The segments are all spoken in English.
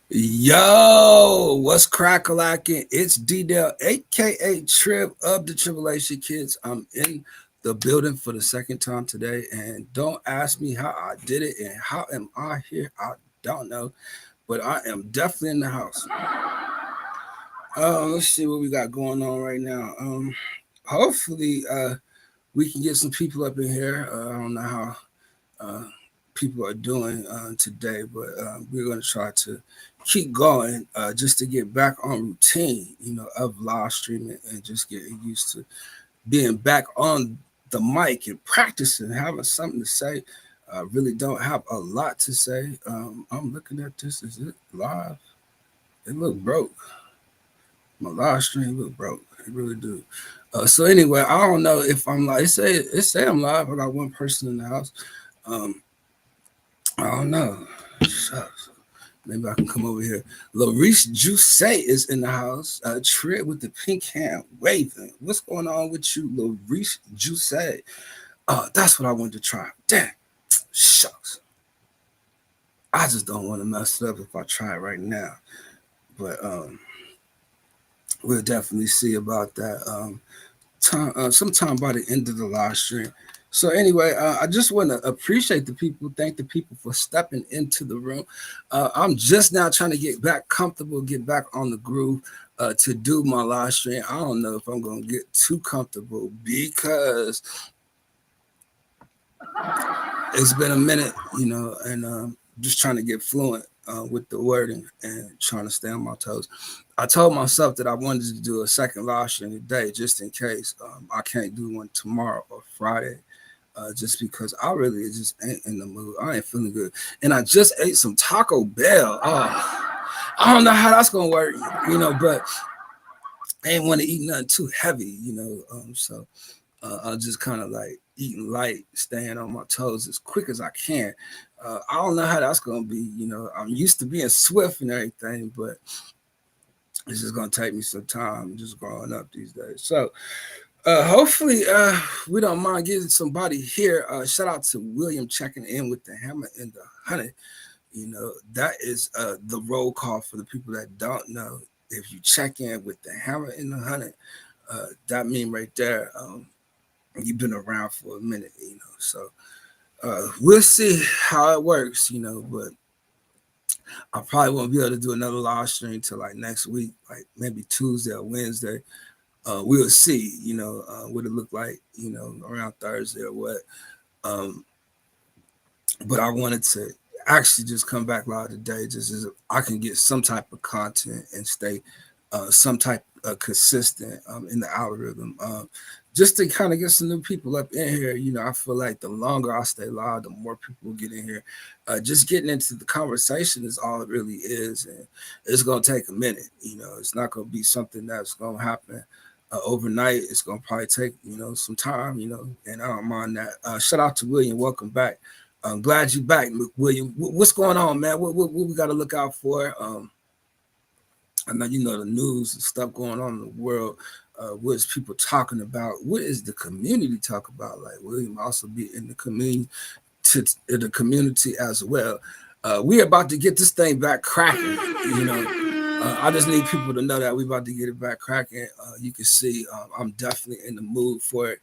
Yo, what's crack-a-lacking? It's D-Dell, aka Trib of the Tribulation Kids. I'm in the building for the second time today, and don't ask me how I did it and how am I here. I don't know, but I am definitely in the house. Let's see what we got going on right now. Hopefully, we can get some people up in here. I don't know how uh, people are doing today, but we're going to try to keep going just to get back on routine, of live streaming and just getting used to being back on the mic and practicing, having something to say. I really don't have a lot to say. I'm looking at this. Is it live? It look broke. My live stream look broke. It really do. So anyway, I don't know if I'm live. It say I'm live. I got one person in the house. Um, I don't know. Shucks. Maybe I can come over here. Larice Juice is in the house. Trip with the pink hand waving. What's going on with you, Larice Juice? That's what I wanted to try. Damn. Shucks. I just don't want to mess it up if I try it right now. But we'll definitely see about that. Sometime by the end of the live stream. So anyway, I just want to appreciate the people, thank the people for stepping into the room. I'm just now trying to get back comfortable, get back on the groove to do my live stream. I don't know if I'm going to get too comfortable because it's been a minute, and just trying to get fluent with the wording and trying to stay on my toes. I told myself that I wanted to do a second live stream today, just in case I can't do one tomorrow or Friday, just because I really just ain't in the mood. I ain't feeling good, and I just ate some Taco Bell. Oh, I don't know how that's gonna work, but I ain't want to eat nothing too heavy, so I'll just kind of like eating light, staying on my toes as quick as I can. I don't know how that's gonna be. I'm used to being swift and everything, but it's just gonna take me some time just growing up these days. So hopefully we don't mind getting somebody here. Shout out to William checking in with the hammer and the honey. That is the roll call for the people that don't know. If you check in with the hammer and the honey, that mean right there, you've been around for a minute, So we'll see how it works, but I probably won't be able to do another live stream till like next week, like maybe Tuesday or Wednesday. We'll see, what it look like, around Thursday or what. Um, but I wanted to actually just come back live today, just as I can get some type of content and stay some type of consistent in the algorithm. Just to kind of get some new people up in here, I feel like the longer I stay live, the more people get in here. Just getting into the conversation is all it really is, and it's gonna take a minute. It's not gonna be something that's gonna happen overnight. It's gonna probably take some time, and I don't mind that. Shout out to William, welcome back. I'm glad you back, William. What's going on, man? What we got to look out for? I know the news and stuff going on in the world. What is people talking about? What is the community talk about? Like William also be in the community as well. We're about to get this thing back cracking. I just need people to know that we're about to get it back cracking. You can see I'm definitely in the mood for it.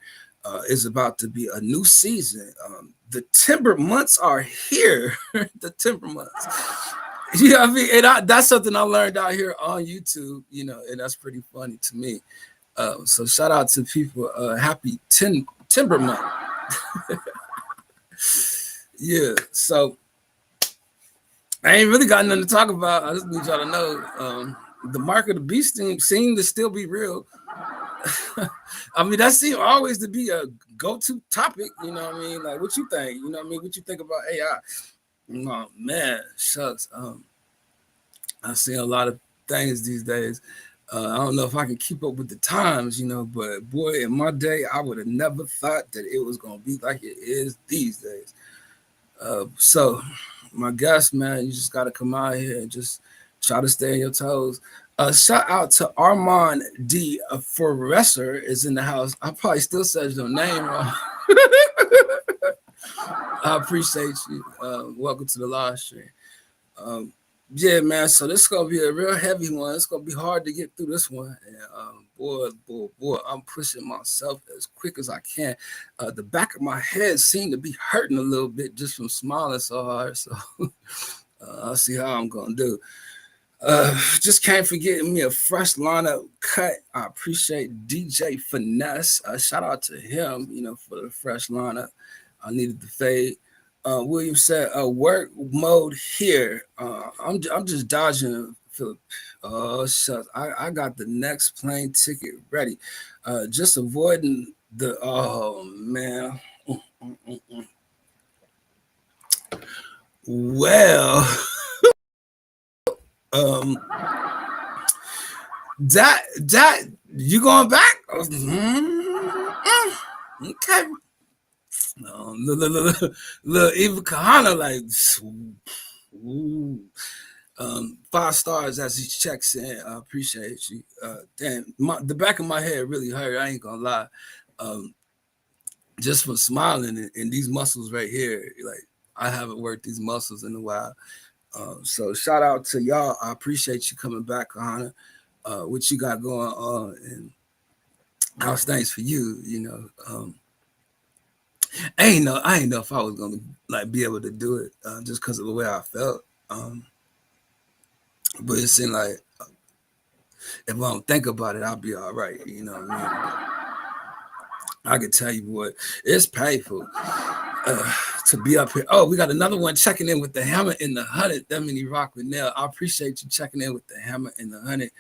It's about to be a new season. The timber months are here. The timber months. You know what I mean? And that's something I learned out here on YouTube, and that's pretty funny to me. So shout out to people. Happy Timber Month. Yeah. So I ain't really got nothing to talk about. I just need y'all to know the mark of the beast seem to still be real. I mean, that seems always to be a go-to topic. You know what I mean? Like, what you think? You know what I mean? What you think about AI? Oh man, shucks. I see a lot of things these days. I don't know if I can keep up with the times, but boy, in my day, I would have never thought that it was going to be like it is these days. So, my guess, man, you just got to come out here and just try to stay on your toes. Shout out to Armand D. Foresser is in the house. I probably still said your name wrong. I appreciate you. Welcome to the live stream. Yeah, man. So this is gonna be a real heavy one. It's gonna be hard to get through this one. And boy, I'm pushing myself as quick as I can. The back of my head seemed to be hurting a little bit just from smiling so hard. So I'll see how I'm gonna do. Just can't forget me a fresh lineup cut. I appreciate DJ Finesse. Shout out to him, for the fresh lineup. I needed the fade. William said, "Work mode here." I'm just dodging. Philip. Oh shucks, I got the next plane ticket ready. Just avoiding the. Oh man. Well, um, that you going back? Okay. Little Eva Kahana, like, ooh. 5 stars as he checks in. I appreciate you. Damn, the back of my head really hurt. I ain't gonna lie. Just from smiling and these muscles right here, like I haven't worked these muscles in a while. So shout out to y'all. I appreciate you coming back, Kahana. What you got going on, and how's things for you? I ain't know if I was gonna be able to do it just because of the way I felt. But it seemed like if I don't think about it, I'll be all right. You know what I mean? I can tell you what, it's painful to be up here. Oh, we got another one checking in with the hammer in the 100. That mean he rock with Nell. I appreciate you checking in with the hammer in the 100.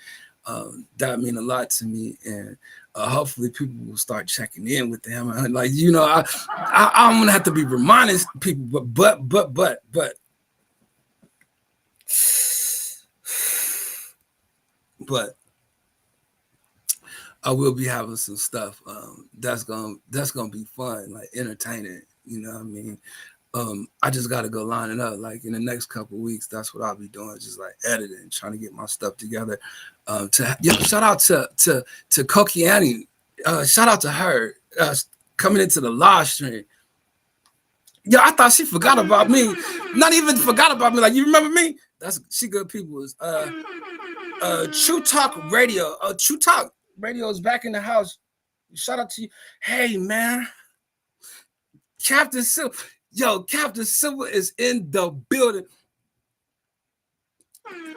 That mean a lot to me, and hopefully people will start checking in with the hammer. Like I'm gonna have to be reminding people, but I will be having some stuff that's gonna be fun, like entertaining. You know what I mean? I just got to go line it up. Like in the next couple of weeks, that's what I'll be doing, just like editing, trying to get my stuff together. Shout out to Kokiani. Shout out to her coming into the live stream. Yeah, I thought she forgot about me. Not even forgot about me. Like, you remember me? She good people. True Talk Radio. True Talk Radio is back in the house. Shout out to you. Hey, man. Captain Silver. Yo, Captain Silver is in the building.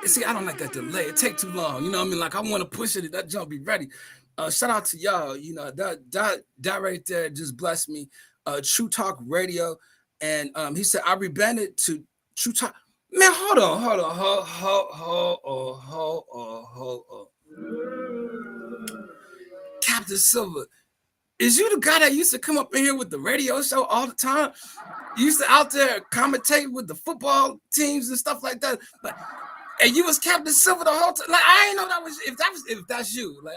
See, I don't like that delay. It take too long. You know what I mean? Like, I want to push it. That jump be ready. Shout out to y'all. You know, that right there just blessed me. True Talk Radio. And he said, I rebranded to True Talk. Man, hold on. Captain Silver, is you the guy that used to come up in here with the radio show all the time? You used to out there commentate with the football teams and stuff like that. And you was Captain Silver the whole time. Like, I ain't know that was if that's you. Like,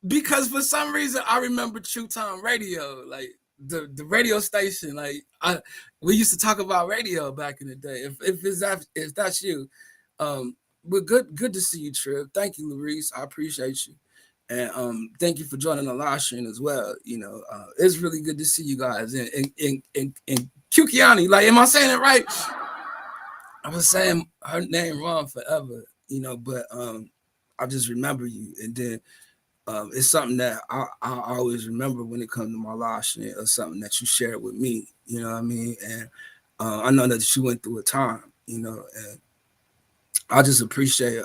because for some reason I remember True Time Radio, like the radio station. Like we used to talk about radio back in the day. If that's you, we're good to see you, Trip. Thank you, Larice. I appreciate you, and thank you for joining the live stream as well. You know, it's really good to see you guys. And Kukiani, like, am I saying it right? I was saying her name wrong forever, you know, but I just remember you, and then. It's something that I always remember when it comes to my live stream, or something that you shared with me, you know what I mean? And I know that you went through a time, you know, and I just appreciate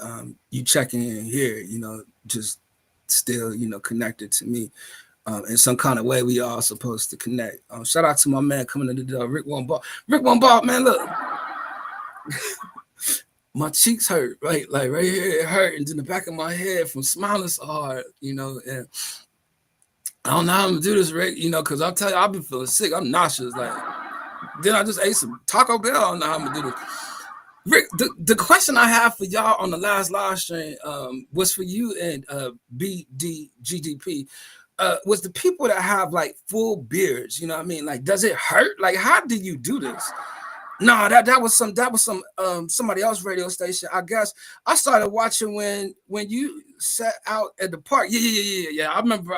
you checking in here, you know, just still, you know, connected to me. In some kind of way, we all supposed to connect. Shout out to my man coming into the door, Rick One Ball. Rick One Ball, man, look. My cheeks hurt, right? Like right here, it hurt. And in the back of my head from smiling so hard, you know. And I don't know how I'm gonna do this, Rick, you know, because I'll tell you, I've been feeling sick. I'm nauseous. Like, then I just ate some Taco Bell. I don't know how I'm gonna do this. Rick, the question I have for y'all on the last live stream was for you and BDGDP. Was the people that have like full beards, you know what I mean? Like, does it hurt? Like, how do you do this? No, that was some somebody else radio station. I guess I started watching when you sat out at the park. Yeah. I remember.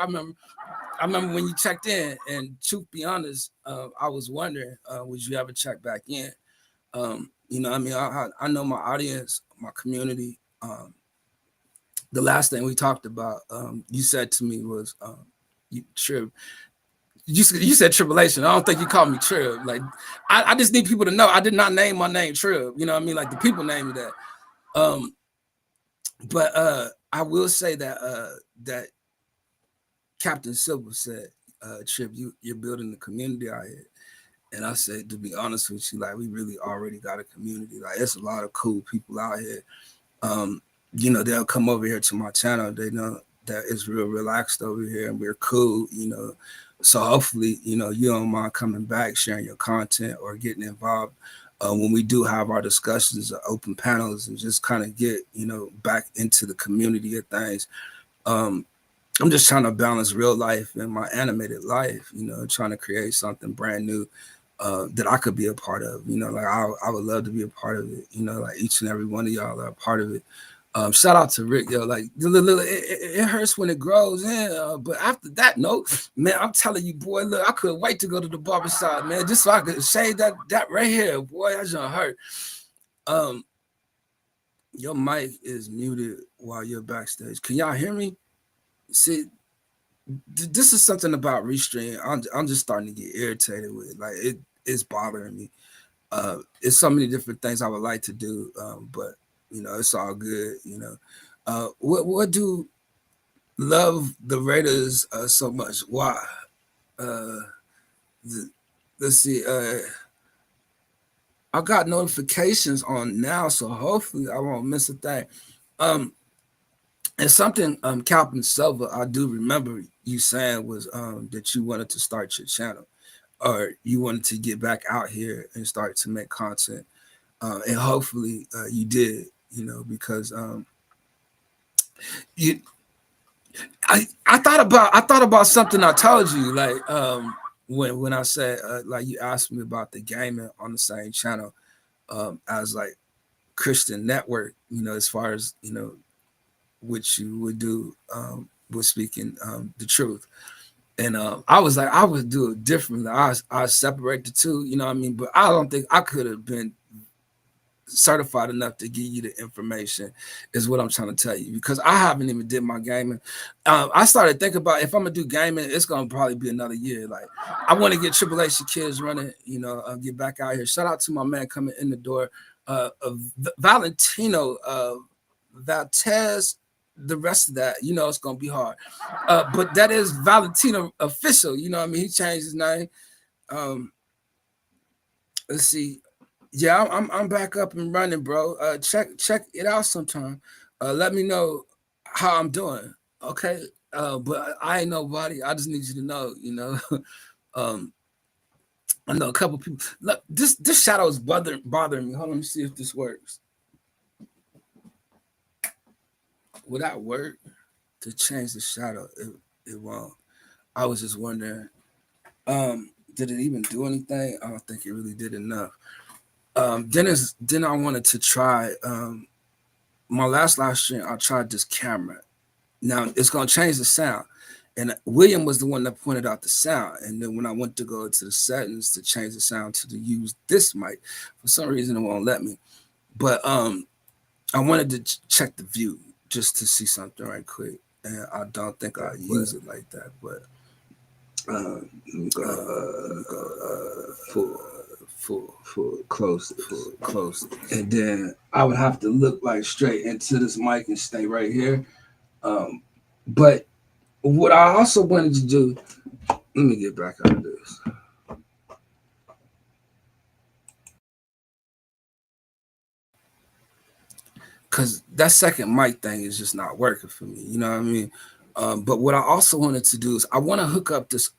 I remember when you checked in, and truth be honest, I was wondering, would you ever check back in? You know, I mean, I know my audience, my community. The last thing we talked about, you said to me was, Trib. You said Tribulation. I don't think you called me Trib. Like, I just need people to know I did not name my name Trib. You know what I mean? Like the people named me that. But I will say that that Captain Silver said, Trib, you're building the community out here. And I said, to be honest with you, like we really already got a community. Like it's a lot of cool people out here. You know, they'll come over here to my channel. They know that it's real relaxed over here and we're cool, you know. So hopefully, you know, you don't mind coming back, sharing your content or getting involved when we do have our discussions or open panels and just kind of get, you know, back into the community of things. I'm just trying to balance real life and my animated life, you know, trying to create something brand new that I could be a part of. You know, like I would love to be a part of it. You know, like each and every one of y'all are a part of it. Shout out to Rick, yo. Like it hurts when it grows in, but after that note, man, I'm telling you, boy, look, I couldn't wait to go to the barbershop, man, just so I could shave that right here, boy. That's gonna hurt. Your mic is muted while you're backstage. Can y'all hear me? See, this is something about Restream. I'm just starting to get irritated with. Like it's bothering me. It's so many different things I would like to do, but you know, it's all good. You know, what do love the Raiders so much? Why? Let's see. I got notifications on now, so hopefully I won't miss a thing. And something, Captain Silva, I do remember you saying was that you wanted to start your channel, or you wanted to get back out here and start to make content, and hopefully you did. You know, because you, I thought about something I told you, like when I said like you asked me about the gaming on the same channel as like Christian network. You know, as far as you know, what you would do with speaking the truth. And I was like, I would do it differently. I separate the two, you know what I mean? But I don't think I could have been certified enough to give you the information is what I'm trying to tell you, because I haven't even did my gaming. I started thinking about if I'm gonna do gaming, it's gonna probably be another year. Like I want to get Tribulation Kids running, you know, get back out here. Shout out to my man coming in the door, Valentino, Valtez. The rest of that, you know, it's gonna be hard. But that is Valentino official, you know what I mean? He changed his name. Let's see. Yeah, I'm back up and running, bro. Check it out sometime. Let me know how I'm doing. Okay. But I ain't nobody. I just need you to know, you know. I know a couple people. Look, this shadow is bothering me. Hold on, let me see if this works. Would that work to change the shadow? It won't. I was just wondering. Did it even do anything? I don't think it really did enough. Then I wanted to try my last live stream. I tried this camera. Now it's gonna change the sound, and William was the one that pointed out the sound. And then when I went to go to the settings to change the sound to use this mic, for some reason it won't let me. But I wanted to check the view just to see something right quick, and I don't think I use it like that. But full close, and then I would have to look like straight into this mic and stay right here. But what I also wanted to do, let me get back out of this. Because that second mic thing is just not working for me. You know what I mean? But what I also wanted to do is I want to hook up this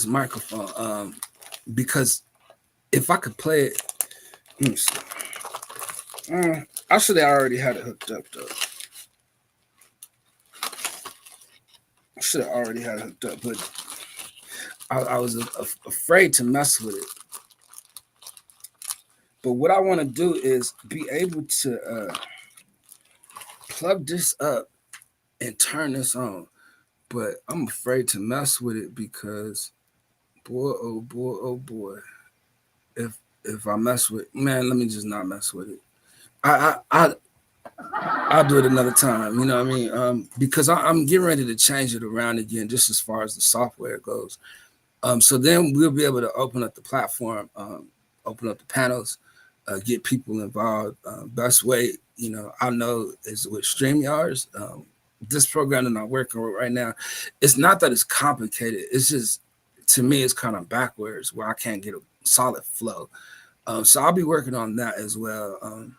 microphone because if I could play it, let me see. I should have already had it hooked up though. I should have already had it hooked up, but I was afraid to mess with it. But what I want to do is be able to plug this up and turn this on. But I'm afraid to mess with it because boy, oh boy, if if I mess with, man, let me just not mess with it. I I'll do it another time. You know what I mean? Because I'm getting ready to change it around again, just as far as the software goes. So then we'll be able to open up the platform, open up the panels, get people involved. Best way, I know is with StreamYards. This program that I'm working with right now, it's not that it's complicated. It's just, to me, it's kind of backwards where I can't get a solid flow. So I'll be working on that as well.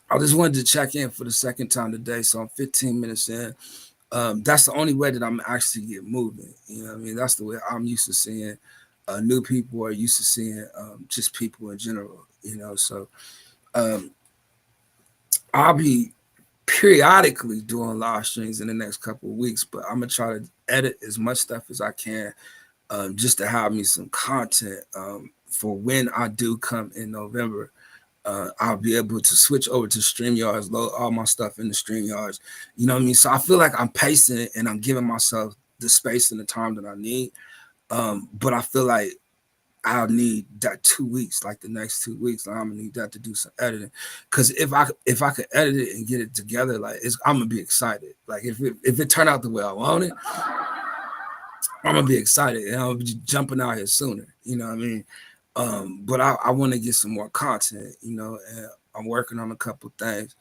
I just wanted to check in for the second time today. So I'm 15 minutes in. That's the only way that I'm actually get moving. You know what I mean? That's the way I'm used to seeing new people, or used to seeing just people in general. So um, I'll be periodically doing live streams in the next couple of weeks, but I'm gonna try to edit as much stuff as I can, just to have me some content for when I do come in November. I'll be able to switch over to StreamYards, load all my stuff in the StreamYards. You know what I mean? So I feel like I'm pacing it and I'm giving myself the space and the time that I need. But I feel like I'll need that 2 weeks, like the next 2 weeks. Like I'm gonna need that to do some editing. Cause if I could edit it and get it together, like I'm gonna be excited. Like if it turned out the way I want it, I'm gonna be excited and I'll be jumping out here sooner. You know what I mean? But I want to get some more content, and I'm working on a couple things,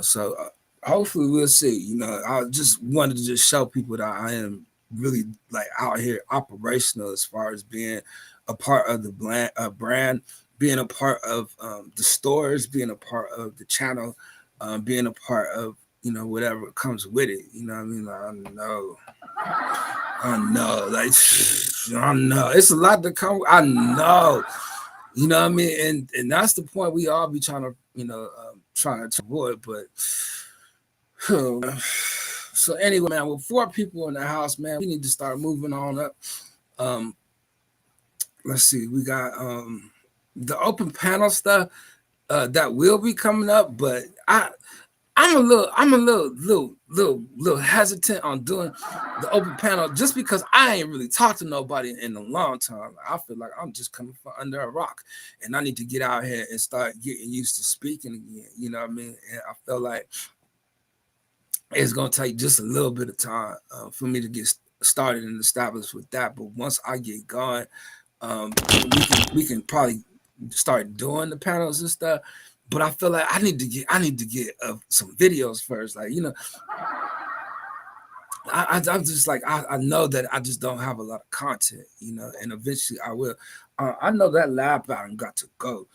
so hopefully we'll see. I just wanted to just show people that I am really like out here operational as far as being a part of the brand, being a part of the stores, being a part of the channel, being a part of, whatever comes with it. You know what I mean? Like, I know it's a lot to come. I know, you know what I mean, and that's the point we all be trying to, trying to avoid. But so anyway, man, with 4 people in the house, man, we need to start moving on up. Let's see, we got the open panel stuff that will be coming up, but I'm a little hesitant on doing the open panel just because I ain't really talked to nobody in a long time. I feel like I'm just coming from under a rock, and I need to get out here and start getting used to speaking again. You know what I mean? And I feel like it's gonna take just a little bit of time for me to get started and established with that. But once I get going, we can probably start doing the panels and stuff. But I feel like I need to get some videos first. Like, I'm just like, I know that I just don't have a lot of content, and eventually I will. I know that lab button got to go.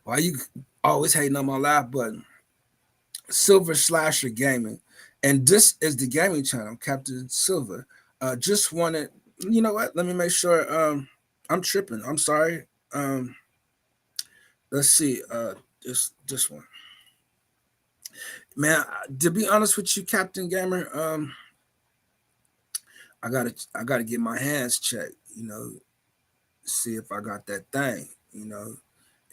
Why you always hating on my lab button? Silver Slasher Gaming, and this is the gaming channel, Captain Silver. Just wanted, you know what? Let me make sure. I'm tripping. I'm sorry. Let's see. This one, man. To be honest with you, Captain Gamer, I gotta get my hands checked. See if I got that thing. And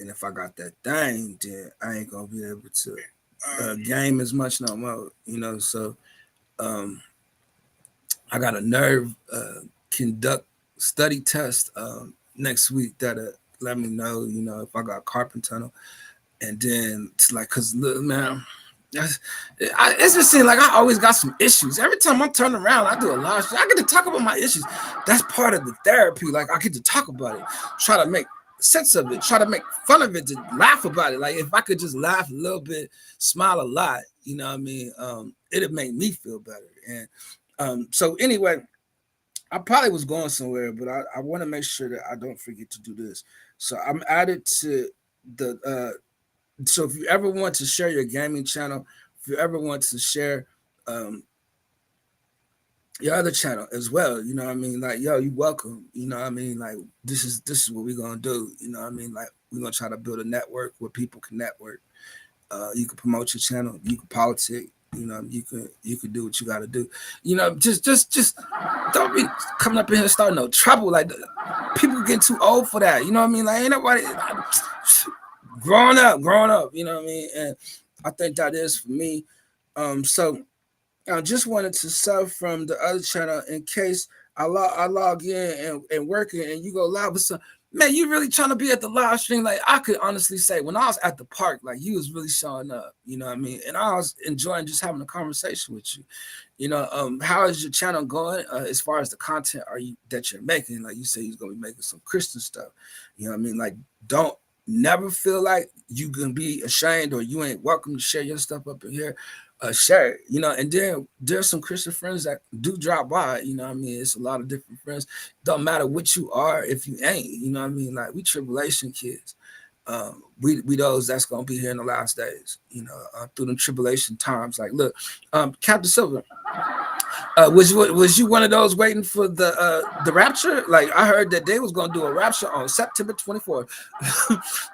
if I got that thing, then I ain't gonna be able to game as much no more. So I got a nerve conduct study test next week that'll let me know, if I got carpal tunnel. And then it's like, cause look, man, it's just seems like I always got some issues. Every time I'm turning around, I do a lot of shit. I get to talk about my issues. That's part of the therapy. Like, I get to talk about it, try to make sense of it, try to make fun of it, to laugh about it. Like, if I could just laugh a little bit, smile a lot, you know what I mean? It'd make me feel better. And so anyway, I probably was going somewhere, but I want to make sure that I don't forget to do this. So I'm added to the so if you ever want to share your gaming channel, if you ever want to share your other channel as well, you know what I mean? Like, yo, you welcome. You know what I mean? Like, this is what we're gonna do. You know what I mean? Like, we're gonna try to build a network where people can network. You can promote your channel, you can politic, you can do what you gotta do. Just don't be coming up in here starting no trouble. Like, people getting too old for that. You know what I mean? Like, ain't nobody growing up, you know what I mean? And I think that is for me. So I just wanted to sub from the other channel in case I log in and working and you go live with some. Man, you really trying to be at the live stream? Like I could honestly say, when I was at the park, like you was really showing up. You know what I mean? And I was enjoying just having a conversation with you. You know, how is your channel going as far as the content are you that you're making? Like you say, you're gonna be making some Christian stuff. You know what I mean? Like don't never feel like you can be ashamed or you ain't welcome to share your stuff up in here. Share it, you know, and then there's some Christian friends that do drop by, you know what I mean? It's a lot of different friends. Don't matter what you are if you ain't, you know what I mean? Like we tribulation kids. We those that's gonna be here in the last days, you know, through the tribulation times. Like, look, Captain Silver, was you one of those waiting for the rapture? Like I heard that they was gonna do a rapture on September 24th.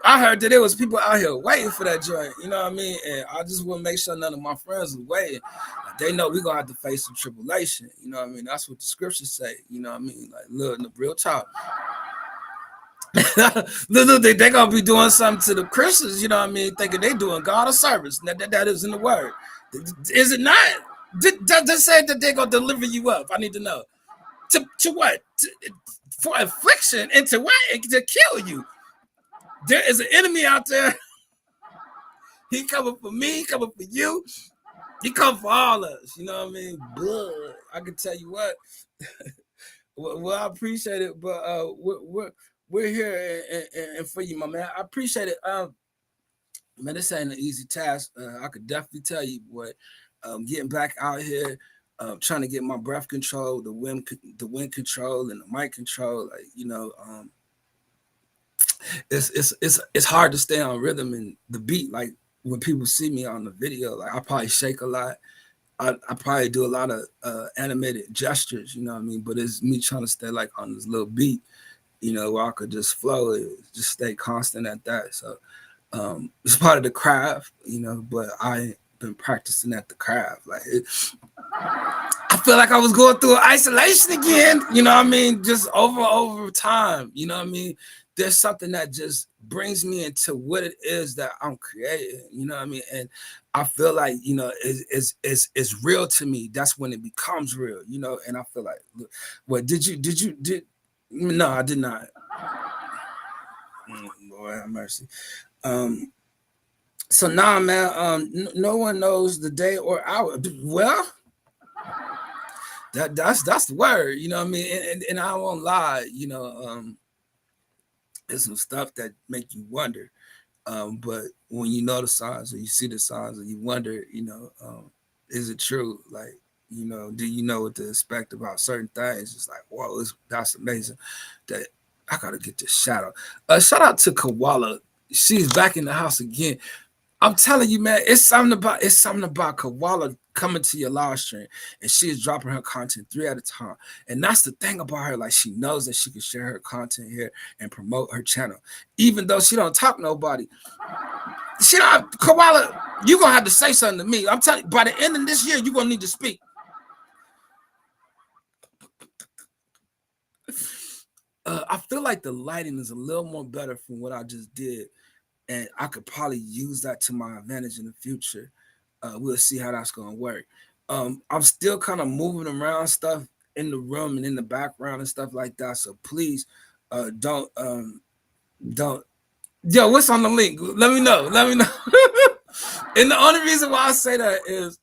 I heard that there was people out here waiting for that joint. You know what I mean? And I just want to make sure none of my friends are waiting. They know we're gonna have to face some tribulation. You know what I mean? That's what the scriptures say. You know what I mean? Like, look, the real talk. Look, they gonna be doing something to the Christians. You know what I mean? Thinking they doing God a service. That is in the word. Is it not? Does say that they're gonna deliver you up? I need to know. To what? For affliction and to what? To kill you. There is an enemy out there. He coming for me. He coming for you. He come for all of us. You know what I mean? Blood. I can tell you what. Well, I appreciate it, but we're here and for you, my man. I appreciate it. Man, this ain't an easy task. I could definitely tell you, boy. Getting back out here, trying to get my breath control, the wind control, and the mic control. Like you know, it's hard to stay on rhythm and the beat. Like when people see me on the video, like I probably shake a lot. I probably do a lot of animated gestures, you know what I mean? But it's me trying to stay like on this little beat, you know, where I could just flow it, just stay constant at that. So it's part of the craft, you know, but I been practicing at the craft. Like I feel like I was going through isolation again, you know what I mean? Just over time, you know what I mean? There's something that just brings me into what it is that I'm creating, you know what I mean? And I feel like, you know, it's real to me. That's when it becomes real, you know? And I feel like, look, what did no, I did not. Lord have mercy. So nah, man, no one knows the day or hour. Well, that's the word, you know what I mean? And I won't lie, you know, there's some stuff that make you wonder. But when you know the signs or you see the signs or you wonder, you know, is it true? Like, you know, do you know what to expect about certain things? It's like, whoa, that's amazing. That I gotta get this shout out. Shout out to Koala. She's back in the house again. I'm telling you, man, it's something about Koala coming to your live stream and she is dropping her content 3 at a time. And that's the thing about her. Like she knows that she can share her content here and promote her channel. Even though she don't talk nobody. She don't Koala, you gonna have to say something to me. I'm telling you, by the end of this year, you're gonna need to speak. I feel like the lighting is a little more better from what I just did. And I could probably use that to my advantage in the future. We'll see how that's going to work. I'm still kind of moving around stuff in the room and in the background and stuff like that. So please don't. Yo, what's on the link? Let me know. Let me know. And the only reason why I say that is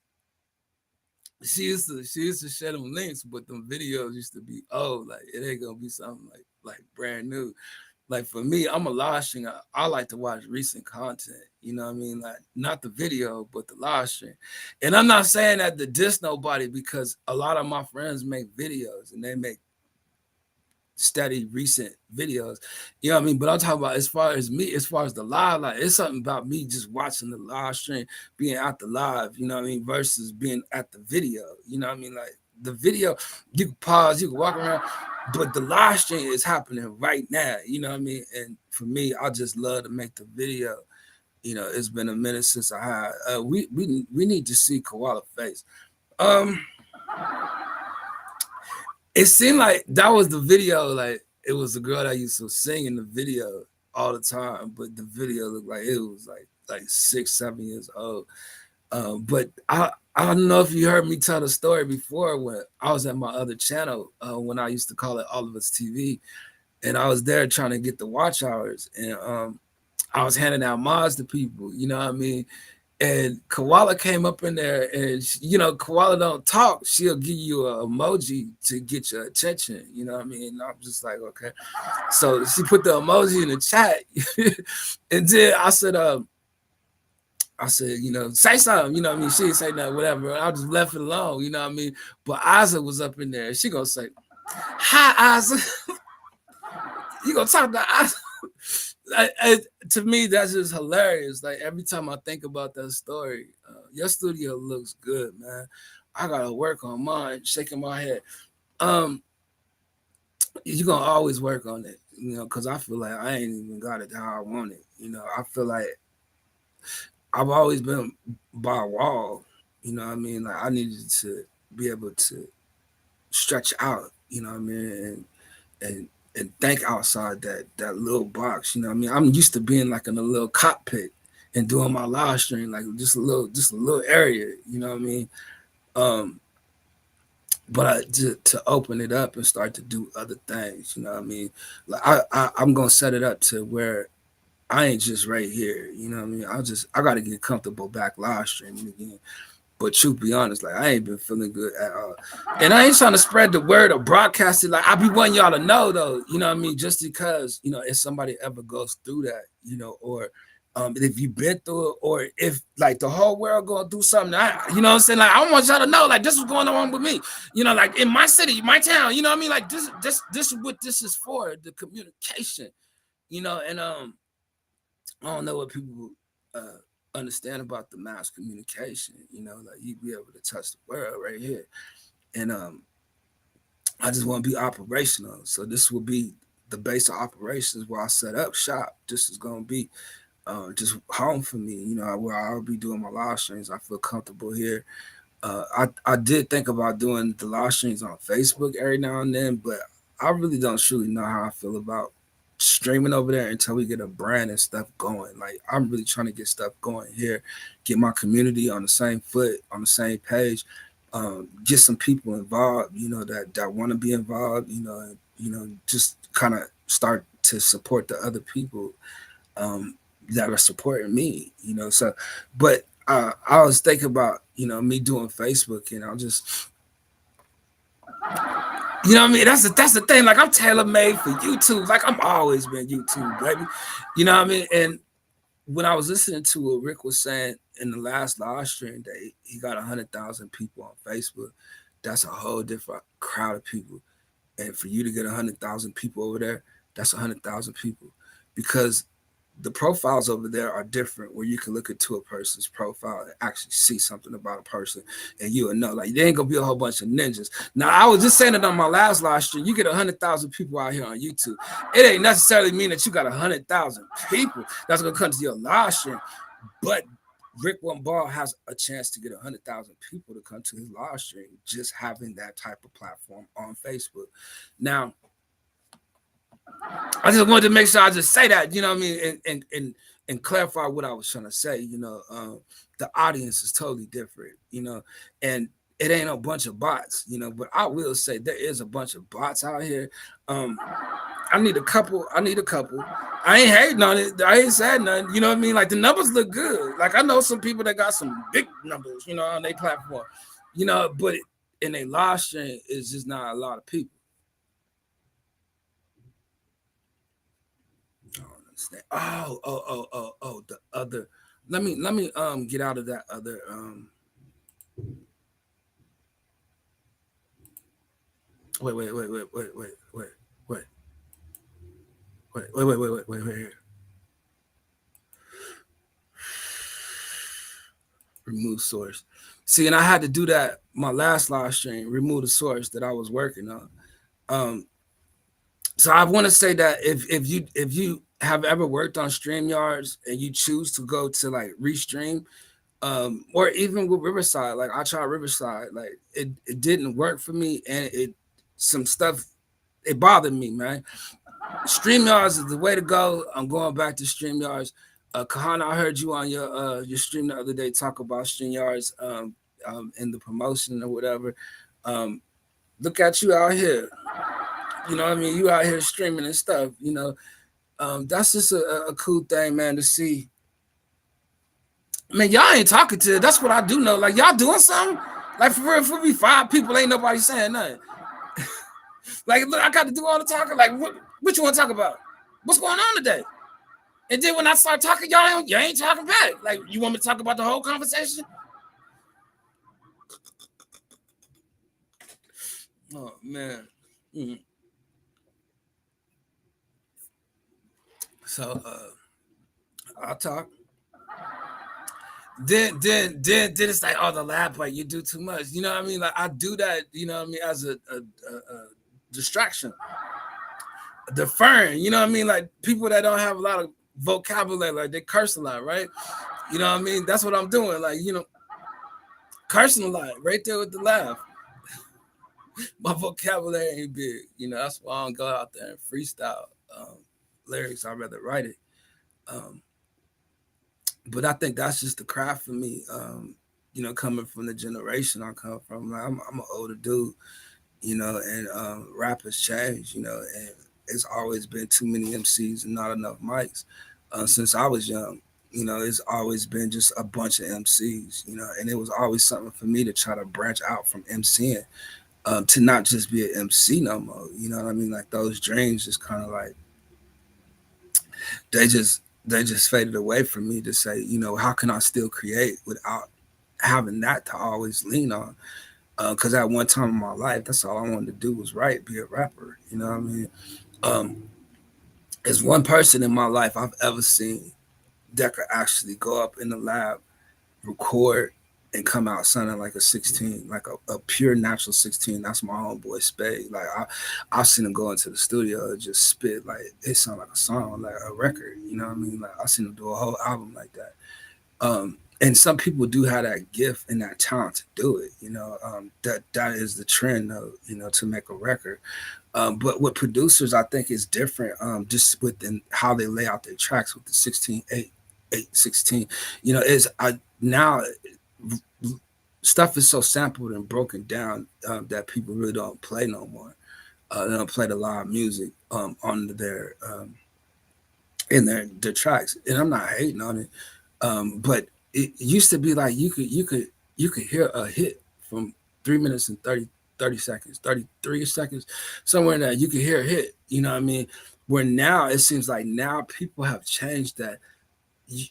she used to share them links, but them videos used to be like it ain't gonna be something like brand new. Like for me, I'm a live stream. I like to watch recent content. You know what I mean? Like not the video, but the live stream. And I'm not saying that to diss nobody because a lot of my friends make videos and they make steady recent videos. You know what I mean? But I'm talking about as far as me, as far as the live, like it's something about me just watching the live stream, being at the live, you know what I mean, versus being at the video. You know what I mean? Like the video, you can pause, you can walk around, but the live stream is happening right now. You know what I mean? And for me, I just love to make the video. You know, it's been a minute since I had. We need to see Koala face. It seemed like that was the video. Like it was the girl that used to sing in the video. all the time, but the video looked like it was like 6, 7 years old. But I don't know if you heard me tell the story before when I was at my other channel when I used to call it All of Us TV, and I was there trying to get the watch hours, and I was handing out mods to people. You know what I mean? And Koala came up in there, and Koala don't talk. She'll give you an emoji to get your attention. You know what I mean? And I'm just like, okay. So she put the emoji in the chat, and then I said, say something. You know what I mean? She didn't say nothing, whatever. I just left it alone. You know what I mean? But Isaac was up in there. She gonna say, "Hi, Isaac." You gonna talk to Isaac? To me, that's just hilarious. Like every time I think about that story, your studio looks good, man. I gotta work on mine. Shaking my head. Um, you're gonna always work on it, because I feel like I ain't even got it how I want it. I feel like I've always been by a wall. You know what I mean? Like I needed to be able to stretch out. You know what I mean? And think outside that little box. You know what I mean? I'm used to being like in a little cockpit and doing my live stream like just a little area. You know what I mean? Um, but to open it up and start to do other things. You know what I mean? Like I'm gonna set it up to where I ain't just right here. You know what I mean? I got to get comfortable back live streaming again. But truth be honest, like I ain't been feeling good at all. And I ain't trying to spread the word or broadcast it. Like I be wanting y'all to know though, you know what I mean? Just because, if somebody ever goes through that, or if you've been through it, or if like the whole world going through something, you know what I'm saying? Like I want y'all to know, like this is going on with me. Like in my city, my town, you know what I mean? Like this is what this is for, the communication, and I don't know what people uh, understand about the mass communication. Like you be able to touch the world right here, and I just want to be operational. So this will be the base of operations where I set up shop. This is gonna be just home for me. Where I'll be doing my live streams. I feel comfortable here. I did think about doing the live streams on Facebook every now and then, but I really don't truly know how I feel about streaming over there until we get a brand and stuff going. Like I'm really trying to get stuff going here, get my community on the same foot, on the same page, get some people involved, that want to be involved, just kind of start to support the other people that are supporting me, So, but I was thinking about, me doing Facebook, and I'll just, you know what I mean? That's the thing. Like I'm tailor made for YouTube. Like I'm always been YouTube, baby. You know what I mean? And when I was listening to what Rick was saying in the last live stream that he got 100,000 people on Facebook, that's a whole different crowd of people. And for you to get 100,000 people over there, that's 100,000 people, because the profiles over there are different, where you can look into a person's profile and actually see something about a person, and you will know, like, there ain't gonna be a whole bunch of ninjas. Now, I was just saying it on my last live stream. You get 100,000 people out here on YouTube. It ain't necessarily mean that you got 100,000 people that's gonna come to your live stream, but Rick One Ball has a chance to get 100,000 people to come to his live stream just having that type of platform on Facebook. Now, I just wanted to make sure I just say that, you know what I mean, and clarify what I was trying to say. The audience is totally different, and it ain't a bunch of bots, but I will say there is a bunch of bots out here. I need a couple. I ain't hating on it. I ain't saying nothing. You know what I mean? Like the numbers look good. Like I know some people that got some big numbers, on their platform, but in a live stream, it's just not a lot of people. Oh, the other. Let me get out of that other wait. Remove source. See, and I had to do that my last live stream, remove the source that I was working on. So I want to say that if you have ever worked on StreamYards and you choose to go to like restream, or even with Riverside, like I tried Riverside, like it didn't work for me, and some stuff it bothered me, man. StreamYards is the way to go. I'm going back to StreamYards. Kahana, I heard you on your stream the other day talk about StreamYards in the promotion or whatever. Look at you out here. You know what I mean? You out here streaming and stuff. You know, that's just a cool thing, man, to see. Man, y'all ain't talking to it. That's what I do know. Like, y'all doing something? Like, for real, if we be 5 people, ain't nobody saying nothing. Like, look, I got to do all the talking. Like, what you want to talk about? What's going on today? And then when I start talking, y'all ain't talking back. Like, you want me to talk about the whole conversation? Oh, man. Mm-hmm. So, I'll talk. Then it's like, oh, the lab, like, you do too much. You know what I mean? Like, I do that, you know what I mean, as a distraction. Deferring, you know what I mean? Like, people that don't have a lot of vocabulary, like, they curse a lot, right? You know what I mean? That's what I'm doing. Like, you know, cursing a lot right there with the laugh. My vocabulary ain't big. You know, that's why I don't go out there and freestyle lyrics. I'd rather write it. But I think that's just the craft for me. You know, coming from the generation I come from, like, I'm an older dude, you know, and rap has changed, you know, and it's always been too many MCs and not enough mics. Since I was young, you know, it's always been just a bunch of MCs, you know, and it was always something for me to try to branch out from MCing, to not just be an MC no more. You know what I mean? Like, those dreams just kind of like, they just faded away from me to say, you know, how can I still create without having that to always lean on? Because at one time in my life, that's all I wanted to do was write, be a rapper. You know what I mean? Um, there's one person in my life I've ever seen that could actually go up in the lab, record, and come out sounding like a 16, like a pure natural 16. That's my homeboy Spade. Like, I've seen him go into the studio and just spit like it sound like a song, like a record. You know what I mean? Like, I've seen him do a whole album like that. And some people do have that gift and that talent to do it. You know, that is the trend, though. You know, to make a record. But with producers, I think it's different. Just within how they lay out their tracks with the 16, 8, 8, 16. You know, is I now stuff is so sampled and broken down that people really don't play no more. They don't play the live music on their in their tracks, and I'm not hating on it. But it used to be like you could hear a hit from 3 minutes and 30 seconds, 33 seconds, somewhere in there. You could hear a hit. You know what I mean? Where now it seems like now people have changed that. You,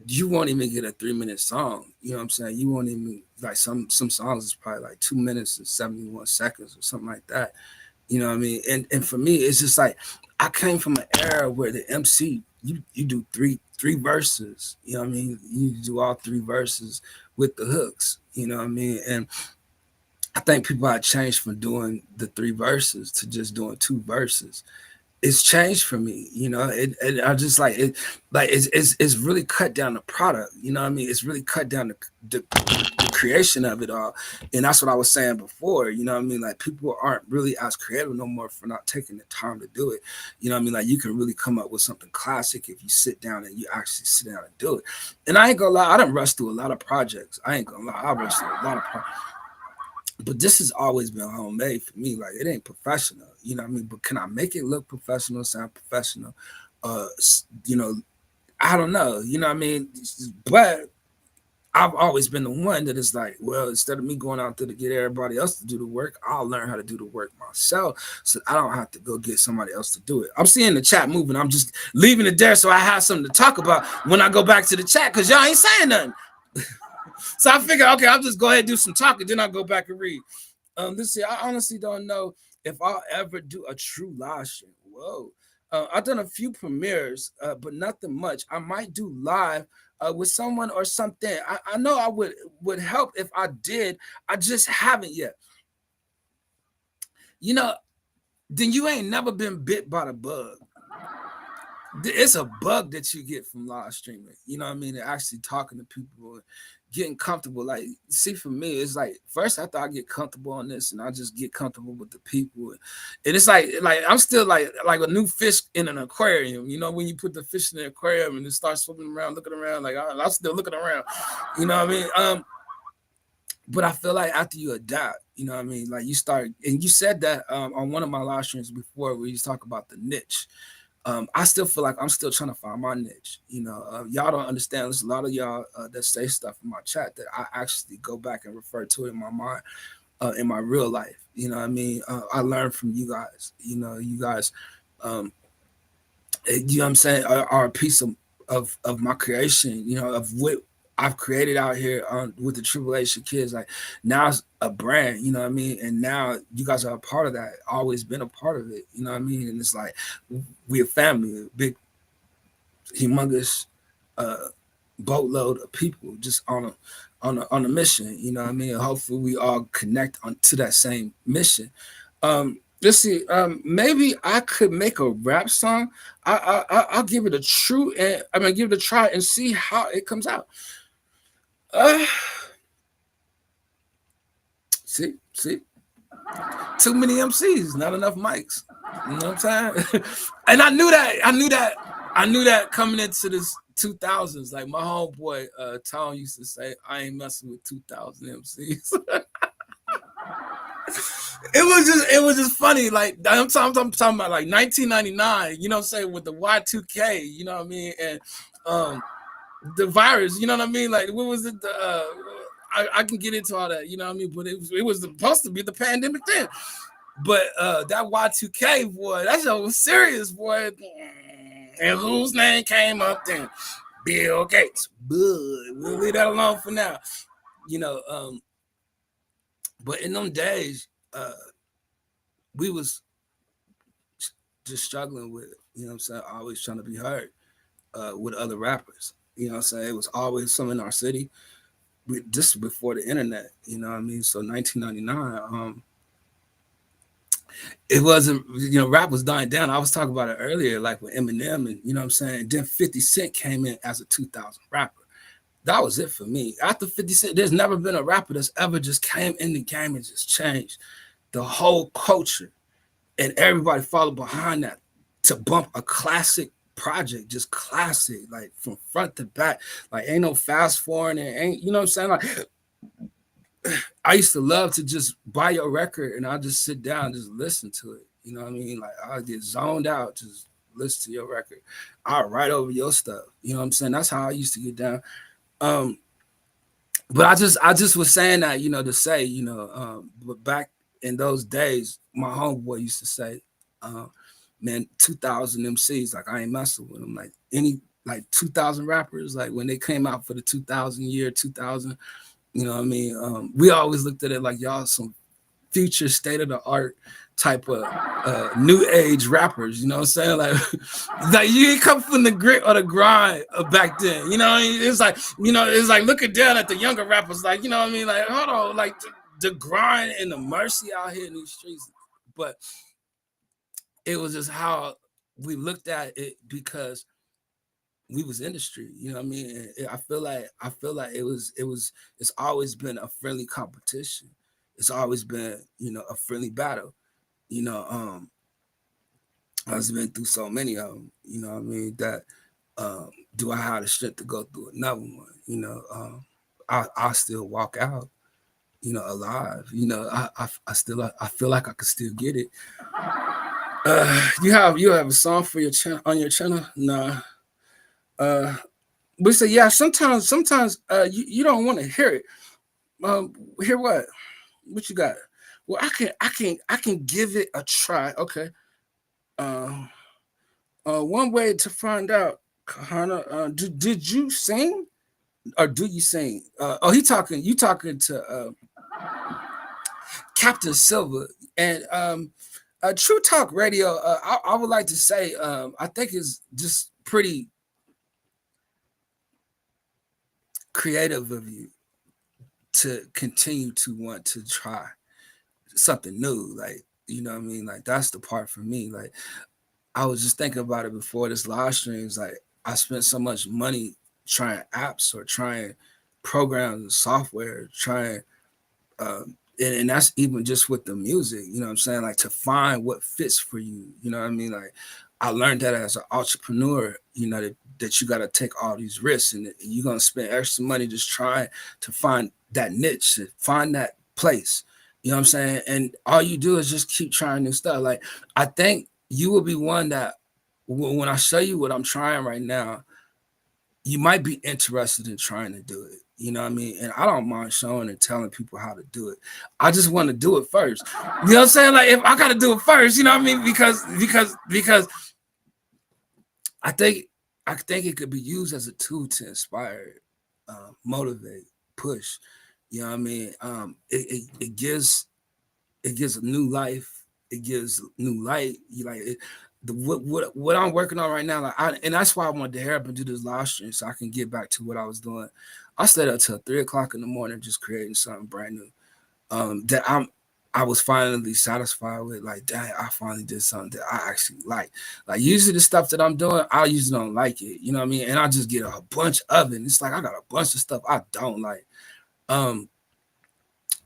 you won't even get a 3 minute song. You know what I'm saying? You won't even like some songs is probably like 2 minutes and 71 seconds or something like that. You know what I mean? And for me, it's just like I came from an era where the MC you do three verses. You know what I mean? You do all 3 verses with the hooks. You know what I mean? And I think people have changed from doing the 3 verses to just doing 2 verses. It's changed for me, you know. I just like it, like it's really cut down the product, you know what I mean? It's really cut down the creation of it all, and that's what I was saying before, you know what I mean? Like, people aren't really as creative no more for not taking the time to do it, you know what I mean? Like, you can really come up with something classic if you sit down and you actually sit down and do it. And I ain't gonna lie, I done rushed through a lot of projects. I ain't gonna lie, I rushed through a lot of projects. But this has always been homemade for me. Like, it ain't professional, you know what I mean? But can I make it look professional, sound professional? Uh, you know, I don't know, you know what I mean? But I've always been the one that is like, well, instead of me going out there to get everybody else to do the work, I'll learn how to do the work myself, so I don't have to go get somebody else to do it. I'm seeing the chat moving. I'm just leaving it there so I have something to talk about when I go back to the chat, because y'all ain't saying nothing. So I figured, okay, I'll just go ahead and do some talking, then I'll go back and read. This year, I honestly don't know if I'll ever do a true live stream. Whoa. I've done a few premieres, but nothing much. I might do live with someone or something. I know I would help if I did. I just haven't yet. You know, then you ain't never been bit by the bug. it's a bug that you get from live streaming. You know what I mean? And actually talking to people, getting comfortable. Like, see, for me, it's like first I thought I get comfortable on this, and I just get comfortable with the people, and it's like I'm still like a new fish in an aquarium. You know, when you put the fish in the aquarium and it starts swimming around, looking around, like I'm still looking around. You know what I mean? But I feel like after you adapt, you know what I mean? Like you start, and you said that on one of my live streams before, where you talk about the niche. I still feel like I'm still trying to find my niche. You know, y'all don't understand. There's a lot of y'all that say stuff in my chat that I actually go back and refer to in my mind, in my real life. You know what I mean? I learned from you guys. You know, you guys, um, you know what I'm saying, are a piece of my creation, you know, of what I've created out here with the Tribulation Kids. Like now it's a brand, you know what I mean? And now you guys are a part of that, always been a part of it, you know what I mean? And it's like we're a family, a big, humongous boatload of people just on a mission, you know what I mean? And hopefully we all connect on to that same mission. Let's see. Maybe I could make a rap song. I'll give it a true, and I'm gonna give it a try and see how it comes out. Uh, see, too many MCs, not enough mics. You know what I'm saying? And I knew that coming into this 2000s. Like my homeboy Tom used to say, I ain't messing with 2000 MCs. It was just funny. Like I'm talking about like 1999. You know what I'm saying, with the Y2K. You know what I mean, and the virus. You know what I mean. Like what was it? I can get into all that. You know what I mean. But it was supposed to be the pandemic then. But that Y2K, boy, that shit was serious, boy. And whose name came up then? Bill Gates. But we'll leave that alone for now. You know, but in them days, we was just struggling with, you know what I'm saying, always trying to be heard with other rappers. You know what I'm saying? It was always some in our city. Just before the internet, you know what I mean? So 1999, it wasn't, you know, rap was dying down. I was talking about it earlier, like with Eminem, and you know what I'm saying? Then 50 Cent came in as a 2000 rapper. That was it for me. After 50 Cent, there's never been a rapper that's ever just came in the game and just changed the whole culture. And everybody followed behind that to bump a classic project, just classic, like from front to back. Like ain't no fast forwarding, ain't, you know what I'm saying? Like I used to love to just buy your record and I'll just sit down and just listen to it. You know what I mean? Like I'll get zoned out, just listen to your record. I'll write over your stuff. You know what I'm saying? That's how I used to get down. Um, but I just was saying that, you know, to say, you know, but back in those days, my homeboy used to say, man, 2000 MCs, like I ain't messing with them. Like any, like 2000 rappers, like when they came out for the 2000 year, 2000, you know what I mean? We always looked at it like y'all some future state of the art type of new age rappers, you know what I'm saying? Like you ain't come from the grit or the grind back then, you know what I mean? It's like, you know, it's like looking down at the younger rappers, like, you know what I mean? Like, hold on, like the grind and the mercy out here in these streets. But it was just how we looked at it because we was industry, you know what I mean? And I feel like it's always been a friendly competition. It's always been, you know, a friendly battle. You know, I've been through so many of them, you know what I mean, that do I have the strength to go through another one? You know, I still walk out, you know, alive. You know, I still I feel like I could still get it. You have a song for your channel on your channel? Nah. Uh, we say yeah. Sometimes you don't want to hear it. Hear what? What you got? Well, I can give it a try. Okay. Uh, one way to find out, Kahana, did you sing or do you sing? Oh, you talking to Captain Silver and True Talk Radio. I would like to say I think it's just pretty creative of you to continue to want to try something new. Like, you know what I mean? Like that's the part for me. Like I was just thinking about it before this live streams. Like I spent so much money trying apps or trying programs and software, trying and that's even just with the music, you know what I'm saying? Like to find what fits for you, you know what I mean? Like I learned that as an entrepreneur, you know, that you got to take all these risks and you're going to spend extra money just trying to find that niche, to find that place, you know what I'm saying? And all you do is just keep trying new stuff. Like I think you will be one that when I show you what I'm trying right now, you might be interested in trying to do it. You know what I mean? And I don't mind showing and telling people how to do it. I just want to do it first. You know what I'm saying? Like if I gotta do it first, you know what I mean? Because I think it could be used as a tool to inspire, motivate, push. You know what I mean? It gives a new life. It gives new light. You like it, what I'm working on right now, and that's why I wanted to hurry up and do this live stream so I can get back to what I was doing. I stayed up till 3 o'clock in the morning just creating something brand new. That I was finally satisfied with. Like, dang, I finally did something that I actually like. Like usually the stuff that I'm doing, I usually don't like it. You know what I mean? And I just get a bunch of it. And it's like I got a bunch of stuff I don't like. Um,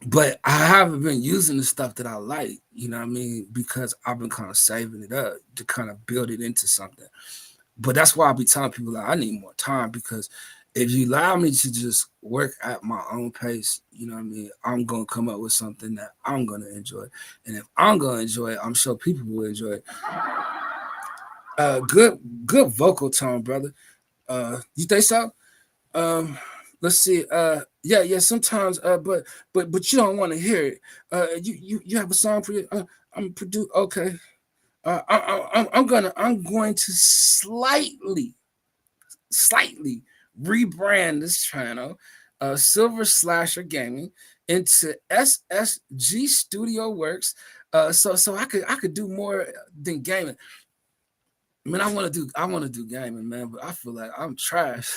but I haven't been using the stuff that I like, you know what I mean? Because I've been kind of saving it up to kind of build it into something. But that's why I be telling people like I need more time because if you allow me to just work at my own pace, you know what I mean, I'm gonna come up with something that I'm gonna enjoy. And if I'm gonna enjoy it, I'm sure people will enjoy it. Good vocal tone, brother. You think so? Um, let's see. Yeah. Sometimes, but you don't want to hear it. You have a song for you. I'm produce. Okay. I'm going to slightly rebrand this channel, Silver Slasher Gaming, into SSG Studio Works. So I could do more than gaming. Man, I want to do gaming, man, but I feel like I'm trash.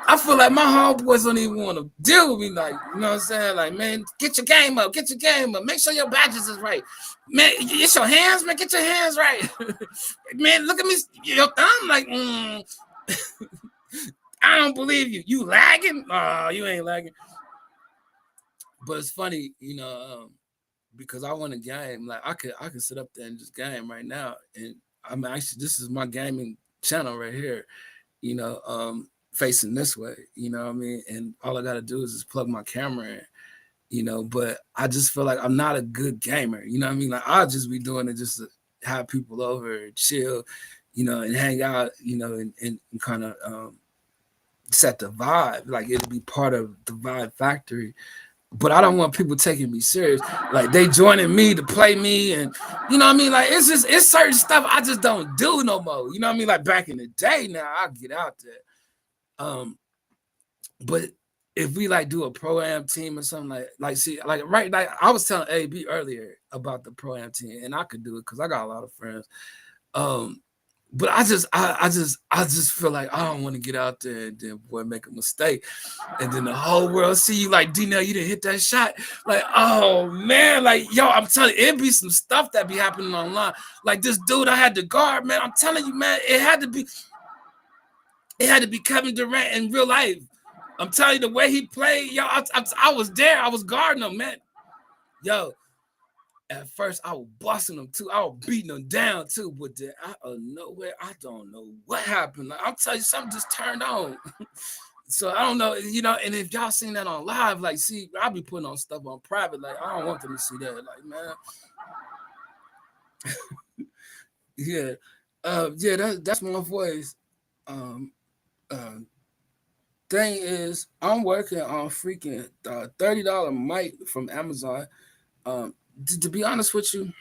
I feel like my homeboys don't even want to deal with me. Like, you know what I'm saying? Like, man, get your game up, Make sure your badges is right. Man, it's your hands, man. Get your hands right. Man, look at me. Your thumb, like, I don't believe you. You lagging? Oh, you ain't lagging. But it's funny, you know, because I want to game. Like, I could sit up there and just game right now. And I'm actually, this is my gaming channel right here. You know, facing this way, you know what I mean? And all I gotta do is just plug my camera in, you know, but I just feel like I'm not a good gamer, you know what I mean? Like I'll just be doing it just to have people over and chill, you know, and hang out, you know, and kind of set the vibe. Like it'll be part of the vibe factory. But I don't want people taking me serious. Like they joining me to play me, and you know what I mean. Like it's certain stuff I just don't do no more. You know what I mean. Like back in the day, now I get out there. But if we like do a pro-am team or something like see like right like I was telling AB earlier about the pro-am team and I could do it because I got a lot of friends. But I just feel like I don't want to get out there and then boy make a mistake and then the whole world see you like D-Nell, you didn't hit that shot. Like, oh man, like yo, I'm telling you, it'd be some stuff that be happening online. Like this dude I had to guard, man. I'm telling you, man, it had to be Kevin Durant in real life. I'm telling you, the way he played, yo, I was there. I was guarding him, man. Yo, at first I was busting him too. I was beating him down too. But then out of nowhere, I don't know what happened. Like, I'm telling you, something just turned on. So I don't know, you know. And if y'all seen that on live, like, see, I'll be putting on stuff on private. Like, I don't want them to see that. Like, man, yeah, that's my voice. Um, uh, thing is, I'm working on freaking $30 mic from Amazon. To be honest with you,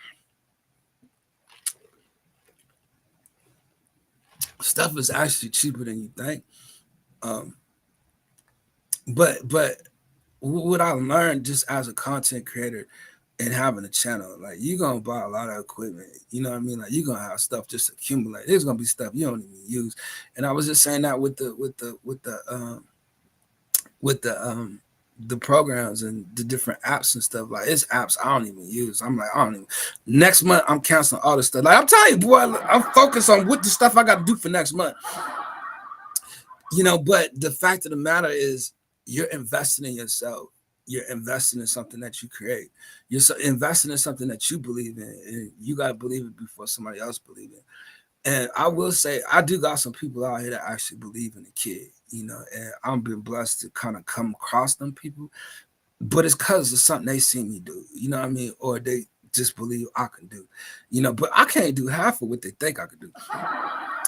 stuff is actually cheaper than you think. Um, but what I learned just as a content creator and having a channel, like you're gonna buy a lot of equipment. You know what I mean? Like you're gonna have stuff just accumulate. There's gonna be stuff you don't even use. And I was just saying that with the the programs and the different apps and stuff. Like, it's apps I don't even use. I'm like, I don't even. Next month I'm canceling all this stuff. Like, I'm telling you, boy, I'm focused on what the stuff I got to do for next month. But the fact of the matter is, you're investing in yourself. You're investing in something that you create. You're investing in something that you believe in, and you got to believe it before somebody else believe it. And I will say, I do got some people out here that actually believe in the kid, and I'm been blessed to kind of come across them people. But it's because of something they see me do, you know what I mean? Or they just believe I can do, but I can't do half of what they think I can do.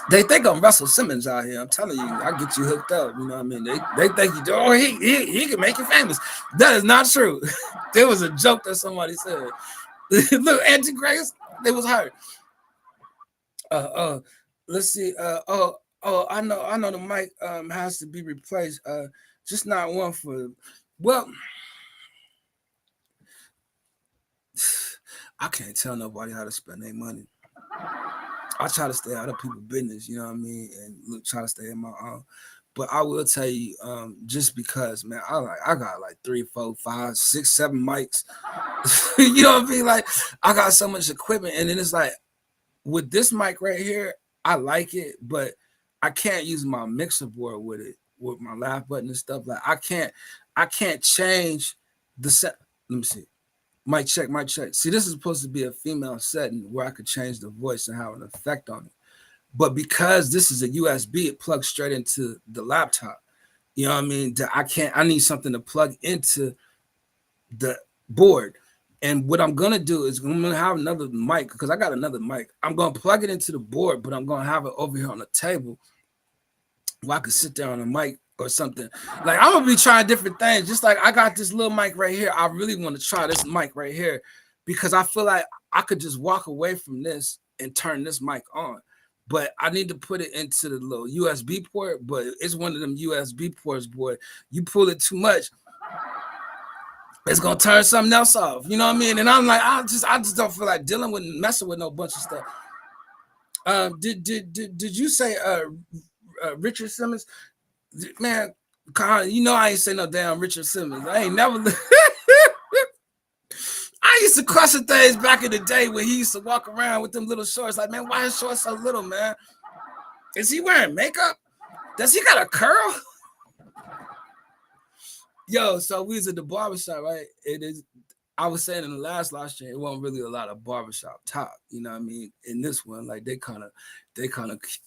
They think I'm Russell Simmons out here. I'm telling you, I get you hooked up. You know what I mean? They think you do. Oh, he can make you famous. That is not true. There was a joke that somebody said. Look, Auntie Grace, they was hurt. Let's see. I know the mic has to be replaced. Just not one for. Well, I can't tell nobody how to spend their money. I try to stay out of people's business, you know what I mean, and try to stay in my own. But I will tell you, just because, man, I got like 3, 4, 5, 6, 7 mics. You know what I mean? Like, I got so much equipment, and then it's like, with this mic right here, I like it, but I can't use my mixer board with it, with my laugh button and stuff. Like, I can't change the set. Let me see. Mic check, mic check. See, this is supposed to be a female setting where I could change the voice and have an effect on it. But because this is a USB, it plugs straight into the laptop. You know what I mean? I need something to plug into the board. And what I'm going to do is I'm going to have another mic, because I got another mic. I'm going to plug it into the board, but I'm going to have it over here on the table where I could sit there on a mic or something. Like, I'm gonna be trying different things. Just like I got this little mic right here. I really want to try this mic right here, because I feel like I could just walk away from this and turn this mic on. But I need to put it into the little USB port. But it's one of them USB ports, boy. You pull it too much, it's gonna turn something else off. You know what I mean? And I'm like, I just don't feel like dealing with messing with no bunch of stuff. Did you say Richard Simmons? Man, you know I ain't say no damn Richard Simmons. I ain't never. I used to question things back in the day when he used to walk around with them little shorts. Like, man, why his shorts so little, man? Is he wearing makeup? Does he got a curl? Yo, so we was at the barbershop, right? It is. I was saying in the last live stream, it wasn't really a lot of barbershop talk. You know what I mean? In this one, like they kind of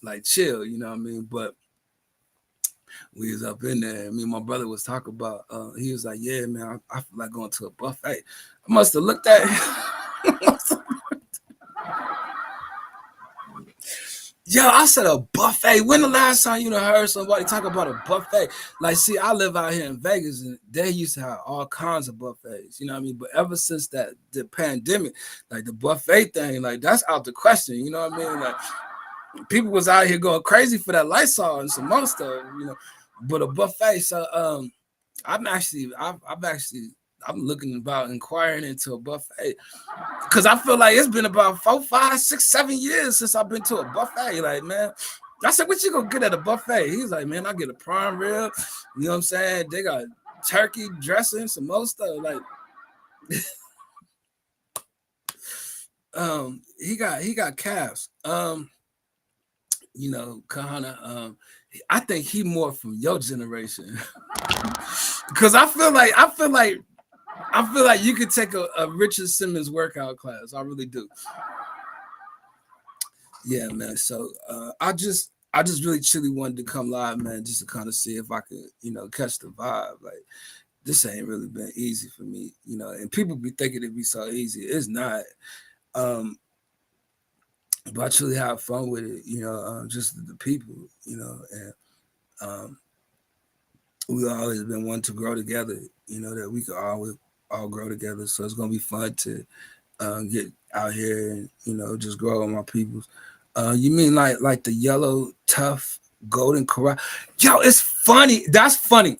like chill. You know what I mean? But we was up in there, and me and my brother was talking about, he was like, yeah, man, I feel like going to a buffet. I must have looked at it. Yo, I said a buffet. When the last time you heard somebody talk about a buffet? Like, see, I live out here in Vegas, and they used to have all kinds of buffets, you know what I mean? But ever since the pandemic, like the buffet thing, like that's out the question, you know what I mean? Like, people was out here going crazy for that Lysol and some more stuff, but a buffet. So I'm looking about inquiring into a buffet, because I feel like it's been about 4, 5, 6, 7 years since I've been to a buffet. Like, man, I said, what you gonna get at a buffet? He's like, man, I get a prime rib. You know what I'm saying? They got turkey dressing, some more stuff. Like, he got calves. Kahana, I think he more from your generation, because I feel like you could take a Richard Simmons workout class. I really do. Yeah, man. So I just really truly wanted to come live, man, just to kind of see if I could, catch the vibe. Like, this ain't really been easy for me, and people be thinking it'd be so easy. It's not. But I truly have fun with it, just the people, and we always been one to grow together, that we could all grow together. So it's gonna be fun to get out here and just grow with my peoples. You mean like the yellow tough golden corral? Yo, it's funny. That's funny.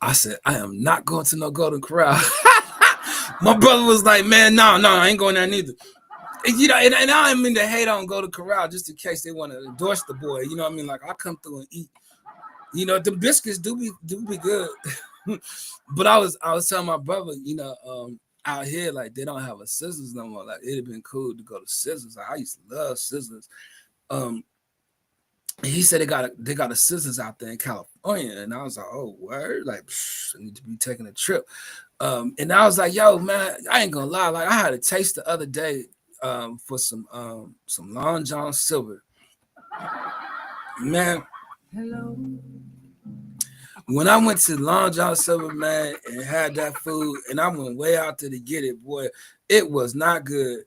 I said, I am not going to no golden corral. My brother was like, man, no, I ain't going there neither. And I don't mean to hate on Golden Corral, just in case they want to endorse the boy. You know what I mean? Like, I come through and eat. You know, the biscuits do be good. But I was telling my brother, out here, like they don't have a Scissors no more. Like it'd have been cool to go to Scissors. Like, I used to love Scissors. Um, and he said they got a Scissors out there in California, and I was like, oh word, like I need to be taking a trip. And I was like, yo, man, I ain't gonna lie, like I had a taste the other day for some Long John Silver, man. Hello. When I went to Long John Silver, man, and had that food, and I went way out there to get it, boy, it was not good.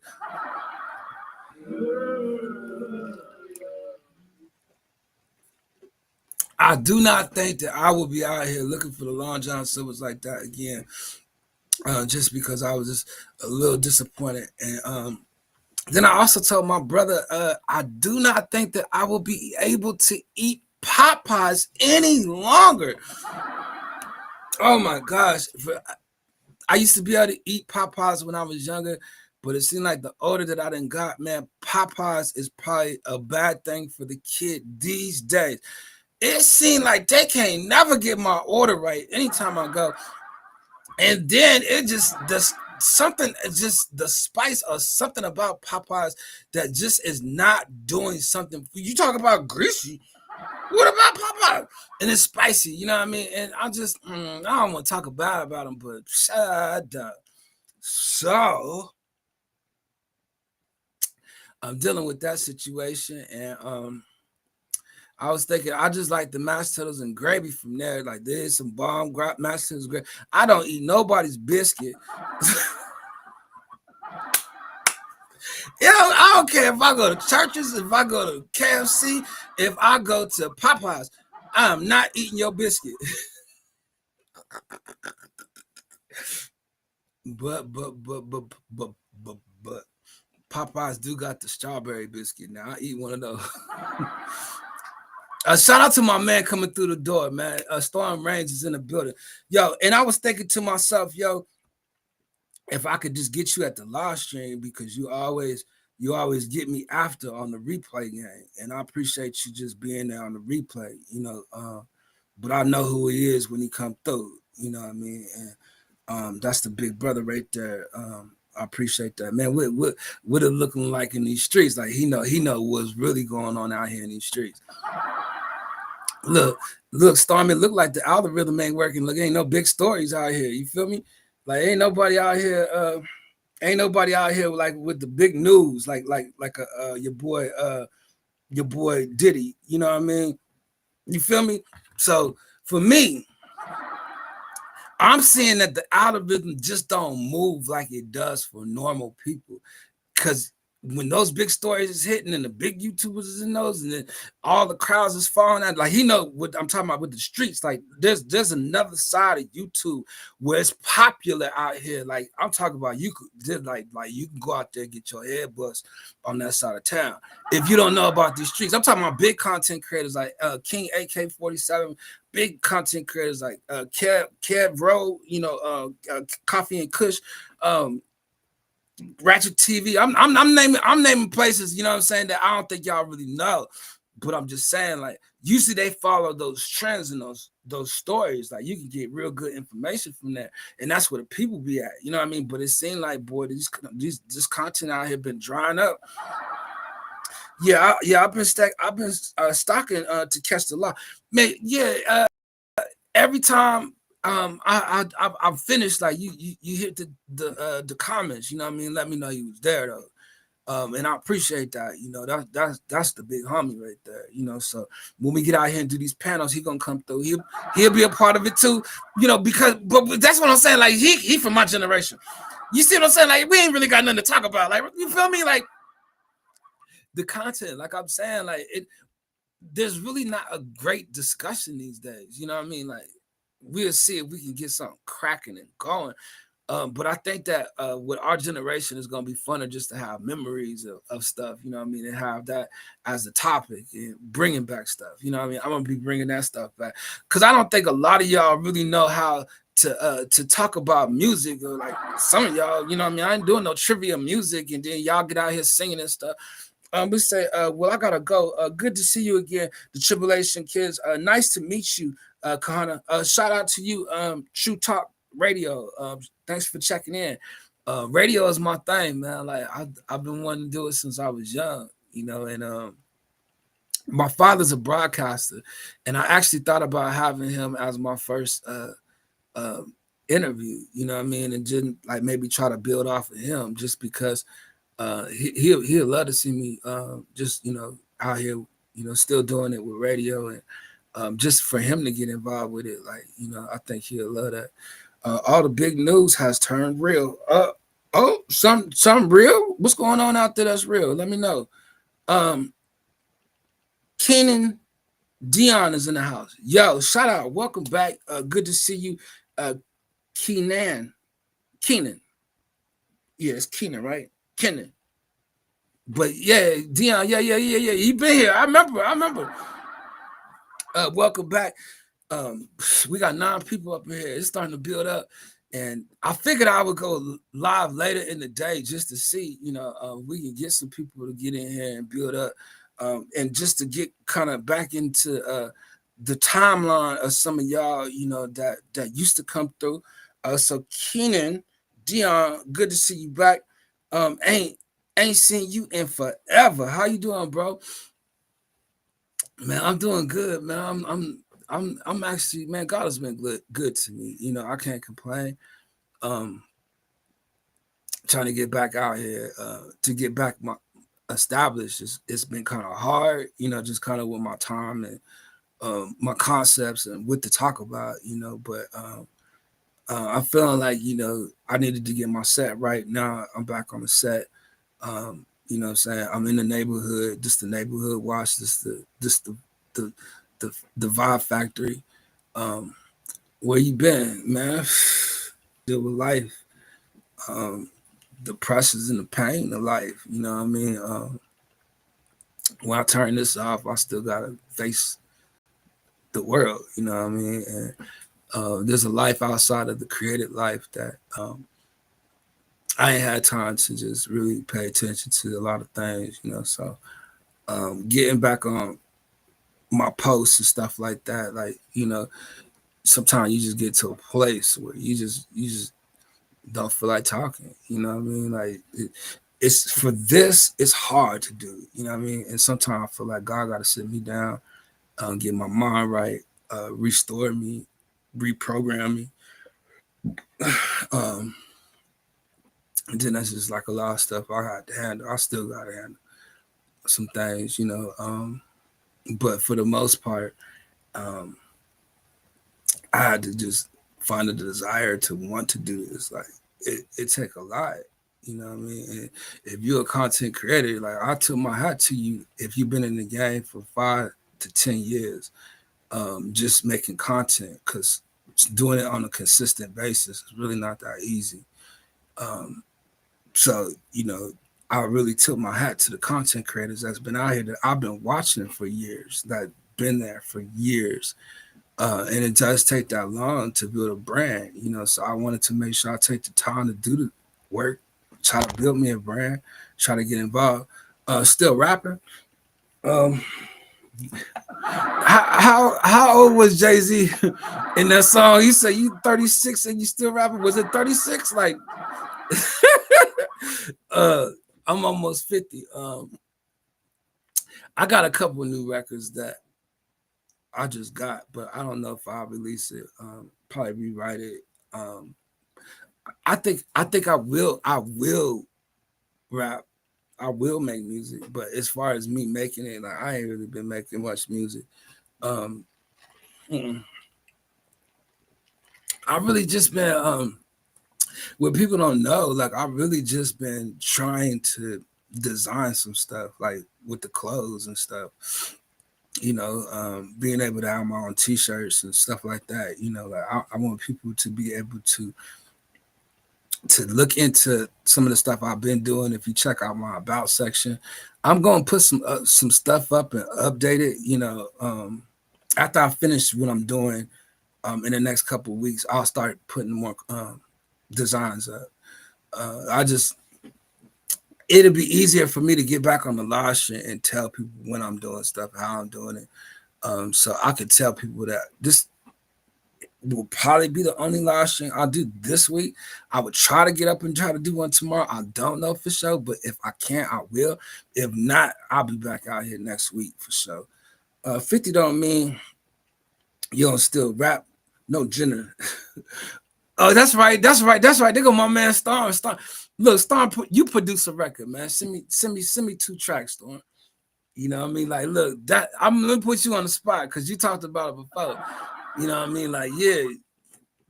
I do not think that I will be out here looking for the Long John Silvers like that again, just because I was just a little disappointed. And then I also told my brother, I do not think that I will be able to eat Popeyes any longer. Oh my gosh. I used to be able to eat Popeyes when I was younger, but it seemed like the older that I done got, man, Popeyes is probably a bad thing for the kid these days. It seemed like they can't never get my order right anytime I go. And then it just something, just the spice or something about Popeyes that just is not doing something. You talk about greasy. What about Popeye? And it's spicy, you know what I mean? And I don't want to talk about them, but shut up. So I'm dealing with that situation, and I was thinking I just like the mashed potatoes and gravy from there. Like there's some bomb mashed potatoes gravy. I don't eat nobody's biscuit. I don't care if I go to churches, if I go to KFC, if I go to Popeyes. I'm not eating your biscuit. but Popeyes do got the strawberry biscuit. Now I eat one of those. Shout out to my man coming through the door, man. Storm Range is in the building. Yo, and I was thinking to myself, yo, if I could just get you at the live stream, because you always get me after on the replay game. And I appreciate you just being there on the replay, but I know who he is when he come through, you know what I mean? And that's the big brother right there. I appreciate that, man. What it looking like in these streets? Like he know what's really going on out here in these streets. Look, Stormy, look like the algorithm ain't working. Look, ain't no big stories out here. You feel me? Like ain't nobody out here. Ain't nobody out here like with the big news, like your boy Diddy. You know what I mean? You feel me? So for me, I'm seeing that the algorithm just don't move like it does for normal people. Because when those big stories is hitting and the big YouTubers is in those, and then all the crowds is falling out, like what I'm talking about with the streets. Like there's another side of YouTube where it's popular out here. Like I'm talking about, you could like you can go out there and get your head bust on that side of town. If you don't know about these streets, I'm talking about big content creators like King AK-47, big content creators like Kev Rowe, Coffee and Kush, Ratchet TV. I'm naming places, you know what I'm saying, that I don't think y'all really know. But I'm just saying, like, usually they follow those trends and those stories. Like, you can get real good information from that, and that's where the people be at. You know what I mean? But it seemed like, boy, this content out here been drying up. Yeah, I've been stocking to catch the law, man. Yeah, every time I'm finished, like you hit the comments, you know what I mean? Let me know you was there though. And I appreciate that. That's the big homie right there. So when we get out here and do these panels, he gonna come through. He'll be a part of it too. Because but that's what I'm saying. Like he from my generation. You see what I'm saying? Like we ain't really got nothing to talk about. Like you feel me? Like the content, like I'm saying, like there's really not a great discussion these days. You know what I mean? Like we'll see if we can get something cracking and going. But I think that with our generation, it's going to be funner just to have memories of stuff, you know what I mean, and have that as a topic and bringing back stuff, you know what I mean? I'm going to be bringing that stuff back because I don't think a lot of y'all really know how to talk about music, or like some of y'all, you know what I mean? I ain't doing no trivia music, and then y'all get out here singing and stuff. We say, well, I gotta go. Good to see you again, the Tribulation kids. Nice to meet you, Kahana. Shout out to you, True Talk Radio. Thanks for checking in. Radio is my thing, man. Like I've been wanting to do it since I was young, and my father's a broadcaster, and I actually thought about having him as my first uh, interview. You know what I mean, and didn't like maybe try to build off of him just because he'll love to see me just out here still doing it with radio and just for him to get involved with it, like I think he'll love that. All the big news has turned real. Oh, some real. What's going on out there that's real? Let me know. um Kenan Dion is in the house. Yo, shout out, welcome back. Good to see you. Kenan Kenan, yeah, it's Kenan, right? Kenan. But yeah, Dion, yeah. He been here. I remember. Welcome back. We got 9 people up here. It's starting to build up, and I figured I would go live later in the day just to see, we can get some people to get in here and build up, and just to get kind of back into the timeline of some of y'all, that used to come through. So Kenan Dion, good to see you back. Ain't seen you in forever. How you doing, bro? Man, I'm doing good, man. I'm actually, man, God has been good to me. I can't complain. Um, Trying to get back out here, to get back my established. It's been kind of hard, just kind of with my time and my concepts and what to talk about, But I'm feeling like I needed to get my set right now. I'm back on the set. You know what I'm saying? I'm in the neighborhood, just the neighborhood watch, the the Vibe Factory. Um, where you been, man? Deal with life, um, the pressures and the pain of life. You know what I mean? When I turn this off, I still gotta face the world. You know what I mean? And there's a life outside of the created life that I ain't had time to just really pay attention to a lot of things. So getting back on my posts and stuff like that, like sometimes you just get to a place where you just don't feel like talking. You know what I mean? Like it's for this, it's hard to do. You know what I mean? And sometimes I feel like God got to sit me down, get my mind right, restore me, reprogram me. um, and then that's just like a lot of stuff I got to handle. I still got to handle some things, but for the most part, um, I had to just find a desire to want to do this. Like it take a lot. You know what I mean? And if you're a content creator, like I took my hat to you if you've been in the game for 5 to 10 years, just making content, because doing it on a consistent basis is really not that easy. Um, so I really took my hat to the content creators that's been out here that I've been watching for years, that been there for years. And it does take that long to build a brand, So I wanted to make sure I take the time to do the work, try to build me a brand, try to get involved. Still rapping. Um, how old was Jay-Z in that song? You say you 36 and you still rapping? Was it 36? Like, uh, I'm almost 50. I got a couple of new records that I just got, but I don't know if I'll release it. Probably rewrite it. Um, I think I will rap. I will make music, but as far as me making it, like I ain't really been making much music. Um, I really just been what people don't know, like I really just been trying to design some stuff, like with the clothes and stuff. Being able to have my own T-shirts and stuff like that. Like I want people to be able to look into some of the stuff I've been doing. If you check out my about section, I'm going to put some stuff up and update it. After I finish what I'm doing, in the next couple of weeks, I'll start putting more designs up. I just it'll be easier for me to get back on the live stream and tell people when I'm doing stuff, how I'm doing it. So I could tell people that this will probably be the only live stream I'll do this week. I would try to get up and try to do one tomorrow. I don't know for sure, but if I can, I will. If not, I'll be back out here next week for sure. 50 don't mean you don't still rap. No gender. Oh, that's right. That's right. That's right. They go my man Storm. Storm. Look, Storm, you produce a record, man. Send me 2 tracks, Storm. You know what I mean? Like, look, that I'm gonna put you on the spot because you talked about it before. You know what I mean? Like, yeah,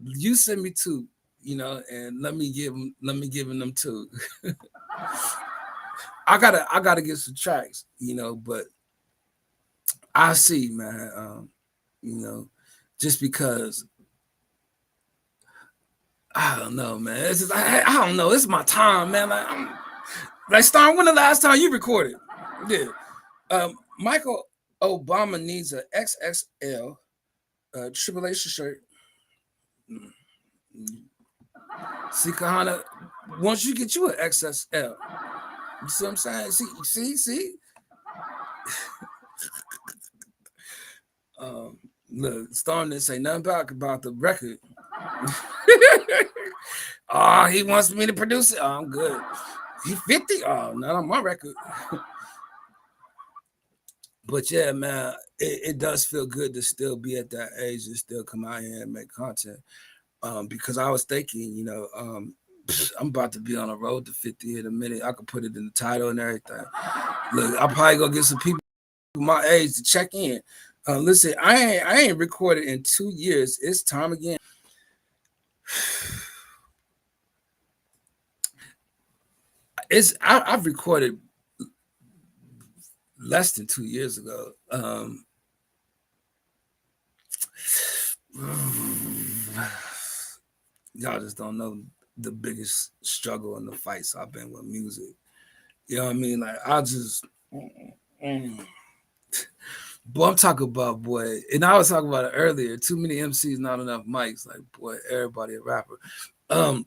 you send me 2, you know, and let me give them 2. I gotta get some tracks, you know, but I see, man. You know, just because I don't know, man. It's just, I don't know. It's my time, man. Like Star, when the last time you recorded? Yeah. Michael Obama needs a XXL Tribulation shirt. See, Kahana, once you get you an XXL, you see what I'm saying? See? Look, Storm didn't say nothing about the record. Oh, he wants me to produce it. Oh, I'm good. He 50? Oh, not on my record. But yeah, man, it does feel good to still be at that age and still come out here and make content. Because I was thinking, you know, I'm about to be on a road to 50 in a minute. I could put it in the title and everything. Look, I'll probably go get some people my age to check in. Listen, I ain't recorded in 2 years. It's time again. I've recorded less than 2 years ago. Y'all just don't know the biggest struggle and the fights I've been with music. You know what I mean? Like I just boy, I'm talking about boy, and I was talking about it earlier. Too many MCs, not enough mics. Like boy, everybody a rapper. And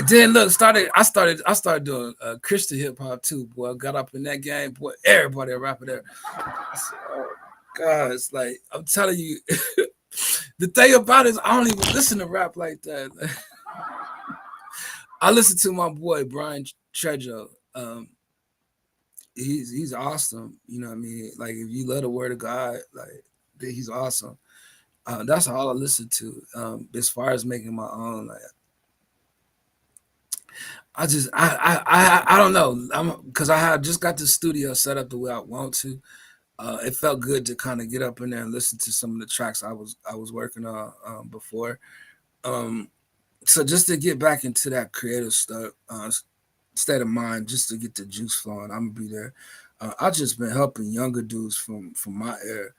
then look, I started doing Christian hip hop too. Boy, I got up in that game. Boy, everybody a rapper there. I said, oh God, it's like I'm telling you. The thing about it is I don't even listen to rap like that. I listen to my boy Brian Trejo. He's awesome. You know what I mean? Like if you love the word of God, like he's awesome. That's all I listen to. As far as making my own, like I don't know. Because I had just got the studio set up the way I want to. It felt good to kind of get up in there and listen to some of the tracks I was working on before. So just to get back into that creative stuff, state of mind, just to get the juice flowing, I'm gonna be there. I just been helping younger dudes from my era,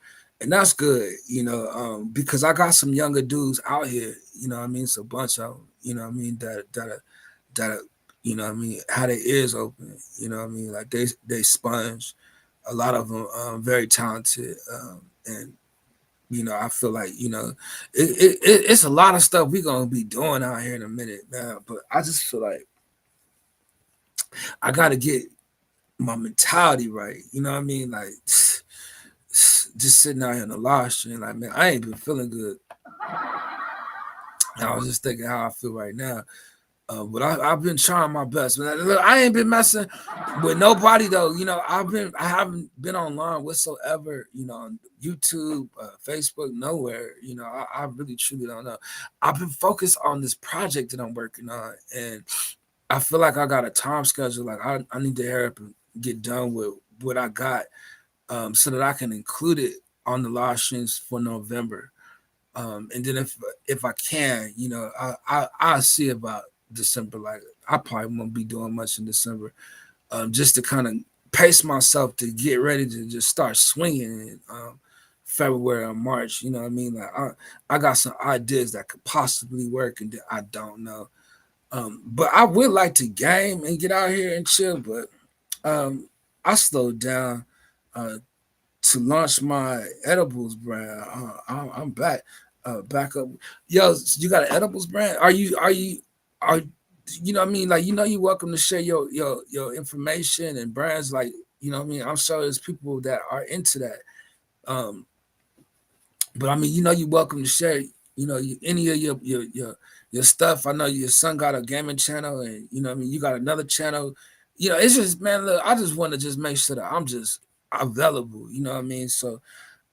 and that's good, you know, because I got some younger dudes out here, you know what I mean, it's a bunch of them, you know what I mean, that you know what I mean, had their ears open, you know what I mean, like they sponge. A lot of them very talented, and you know, I feel like you know, it's a lot of stuff we're gonna be doing out here in a minute, man. But I just feel like I gotta get my mentality right. You know what I mean? Like just sitting out here in the live stream, like man, I ain't been feeling good. I was just thinking how I feel right now. But I've been trying my best. Look, I ain't been messing with nobody though. You know, I haven't been online whatsoever. You know, on YouTube, Facebook, nowhere. You know, I really truly don't know. I've been focused on this project that I'm working on, and I feel like I got a time schedule. Like I need to hurry up and get done with what I got, so that I can include it on the live streams for November. And then if I can, you know, I see about December. Like I probably won't be doing much in December, just to kind of pace myself to get ready to just start swinging in February or March. You know what I mean? Like I got some ideas that could possibly work, and I don't know. But I would like to game and get out here and chill. But I slowed down to launch my edibles brand. I'm back, back up. Yo, you got an edibles brand? Are you know what I mean? Like, you're welcome to share your information and brands. Like, you know what I mean? I'm sure there's people that are into that. Um, but I mean, you're welcome to share, any of your stuff. I know your son got a gaming channel, and you know what I mean, you got another channel. It's just, man, look, I just want to just make sure that I'm just available, you know what I mean? So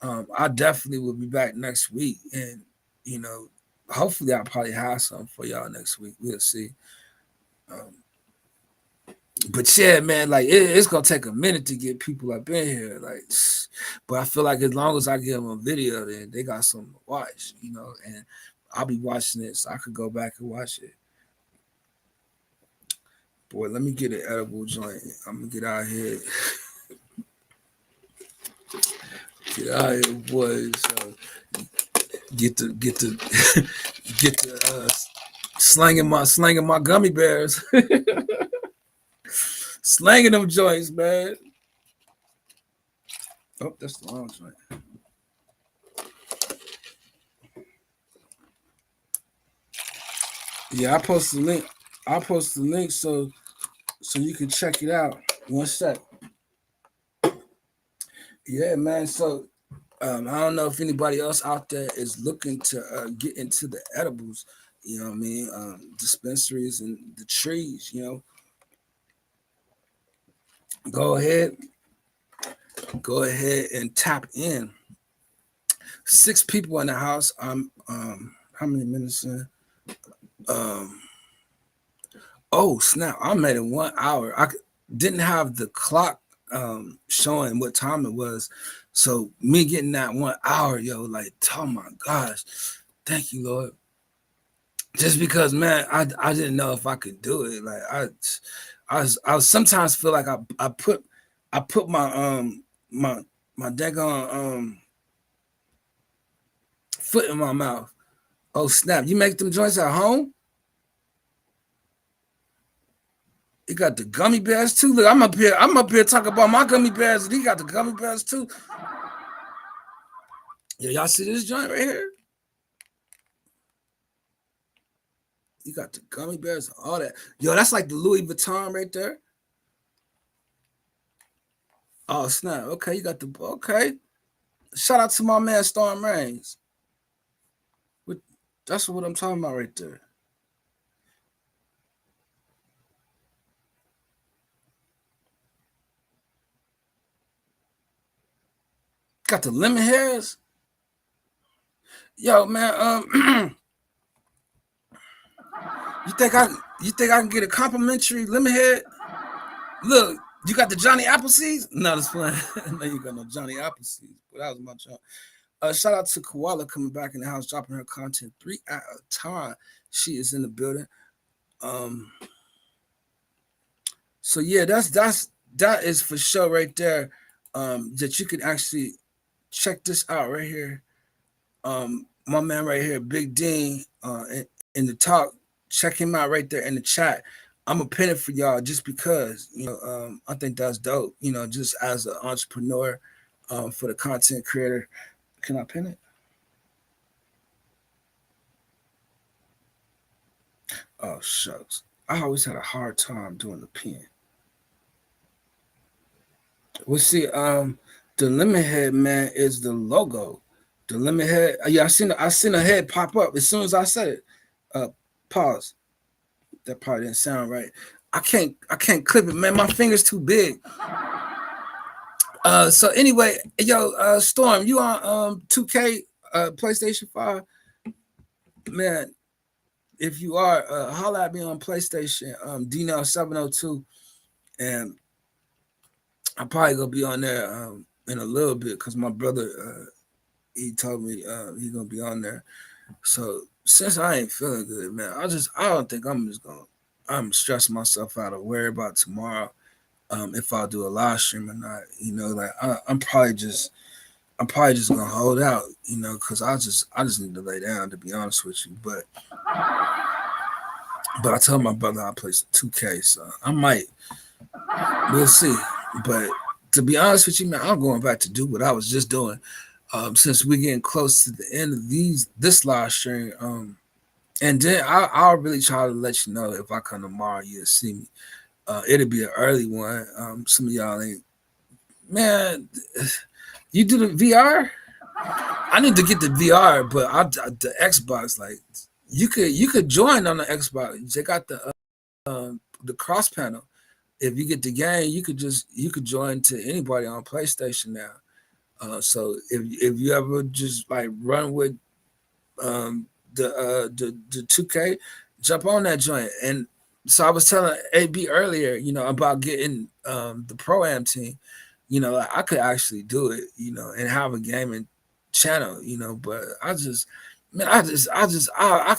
I definitely will be back next week, and you know, hopefully I'll probably have something for y'all next week. We'll see. Um, but yeah, man, like it's gonna take a minute to get people up in here, like. But I feel like as long as I give them a video, then they got something to watch, and I'll be watching it, so I could go back and watch it. Boy, let me get an edible joint. I'm gonna get out here. Get out here, boys. Get the get the slanging my gummy bears. Slanging them joints, man. Oh, that's the wrong joint. Yeah, I post the link. I'll post the link so you can check it out. One sec. Yeah, man. So I don't know if anybody else out there is looking to get into the edibles. You know what I mean? Dispensaries and the trees. Go ahead and tap in. 6 people in the house. I'm how many minutes in? Oh snap! I'm at it 1 hour. I didn't have the clock showing what time it was, so me getting that 1 hour, yo, like, oh my gosh, thank you, Lord. Just because, man, I didn't know if I could do it. Like I sometimes feel like I put my daggone foot in my mouth. Oh snap! You make them joints at home? He got the gummy bears too. Look, I'm up here talking about my gummy bears, and he got the gummy bears too. Yeah, y'all see this joint right here? You got the gummy bears and all that. Yo, that's like the Louis Vuitton right there. Oh snap! Okay, you got the okay. Shout out to my man Storm Reigns. That's what I'm talking about right there. Got the lemon hairs. Yo, man, you think I can get a complimentary lemon head? Look, you got the Johnny Appleseeds? No, that's fine. No, you got no Johnny Appleseeds. But that was my job. Shout out to Koala coming back in the house, dropping her content 3 at a time. She is in the building. So yeah, that is for sure right there. That you can actually check this out right here. My man right here, Big Dean, in the talk. Check him out right there in the chat. I'm gonna pin it for y'all just because I think that's dope. Just as an entrepreneur, for the content creator. Can I pin it? Oh shucks, I always had a hard time doing the pin. Well, see, the lemon head, man, is the logo. The lemon head. Yeah, I seen a head pop up as soon as I said it. Pause. That probably didn't sound right. I can't clip it, man. My finger's too big. So anyway, yo, Storm, you on 2K PlayStation 5? Man, if you are, holla at me on PlayStation, DNL 702, and I'm probably gonna be on there in a little bit because my brother he told me he's gonna be on there. So since I ain't feeling good, man, I don't think I'm stressing myself out or worry about tomorrow if I'll do a live stream or not. Like I'm probably just gonna hold out, because I just need to lay down, to be honest with you. But I told my brother I play 2K, so I might. We'll see. But to be honest with you, man, I'm going back to do what I was just doing. Since we're getting close to the end of this live stream, And then I'll really try to let you know if I come tomorrow, you'll see me. It'll be an early one. Some of y'all ain't, man. You do the VR? I need to get the VR, but the Xbox, like you could join on the Xbox. They got the cross panel. If you get the game, you could join to anybody on PlayStation now. So if you ever just like run with the 2K, jump on that joint. And so I was telling AB earlier, about getting the pro am team. Like I could actually do it, and have a gaming channel, but I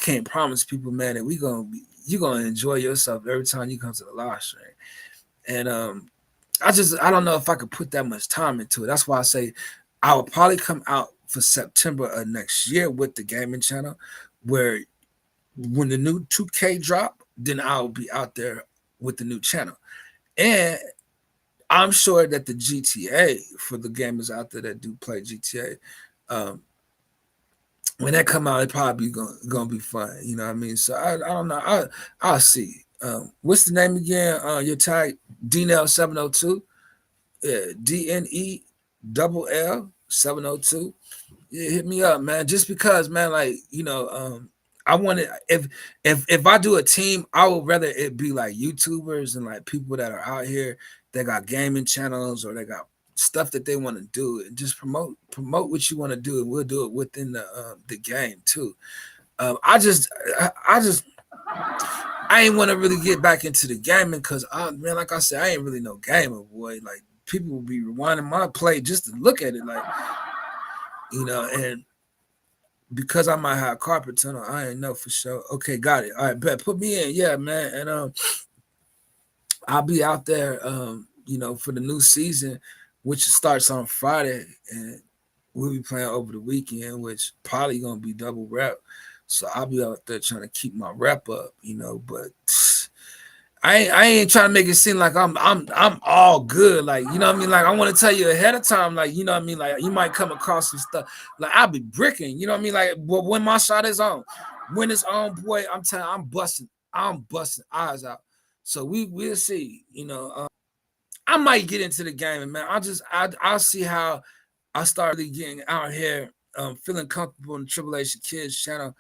can't promise people, man, that you're gonna enjoy yourself every time you come to the live stream. And I don't know if I could put that much time into it. That's why I say I will probably come out for September of next year with the gaming channel, where when the new 2K drop, then I'll be out there with the new channel. And I'm sure that the GTA, for the gamers out there that do play GTA, um, when that come out, it probably gonna be fun. You know what I mean? So I don't know. I'll see. What's the name again? Your tag DNL 702. Yeah, DNE double L 702. Yeah, hit me up, man. Just because, man, like I want it. If I do a team, I would rather it be like YouTubers and like people that are out here that got gaming channels or they got stuff that they want to do, and just promote what you want to do, and we'll do it within the game too. I ain't want to really get back into the gaming because, man, like I said, I ain't really no gamer, boy. Like people will be rewinding my play just to look at it, like and because I might have carpet tunnel, I ain't know for sure. Okay, got it. All right, bet. Put me in, yeah, man. And I'll be out there, for the new season, which starts on Friday, and we'll be playing over the weekend, which probably gonna be double rep. So I'll be out there trying to keep my rep up, But I ain't trying to make it seem like I'm all good. Like, you know what I mean? Like, I want to tell you ahead of time, like, you know what I mean? Like, you might come across some stuff. Like, I'll be bricking, you know what I mean? Like, but when my shot is on, when it's on, boy, I'm telling you, I'm busting eyes out. So we'll see, I might get into the game, and man, I'll see how I start really getting out here, feeling comfortable in the Tribulation Kids channel,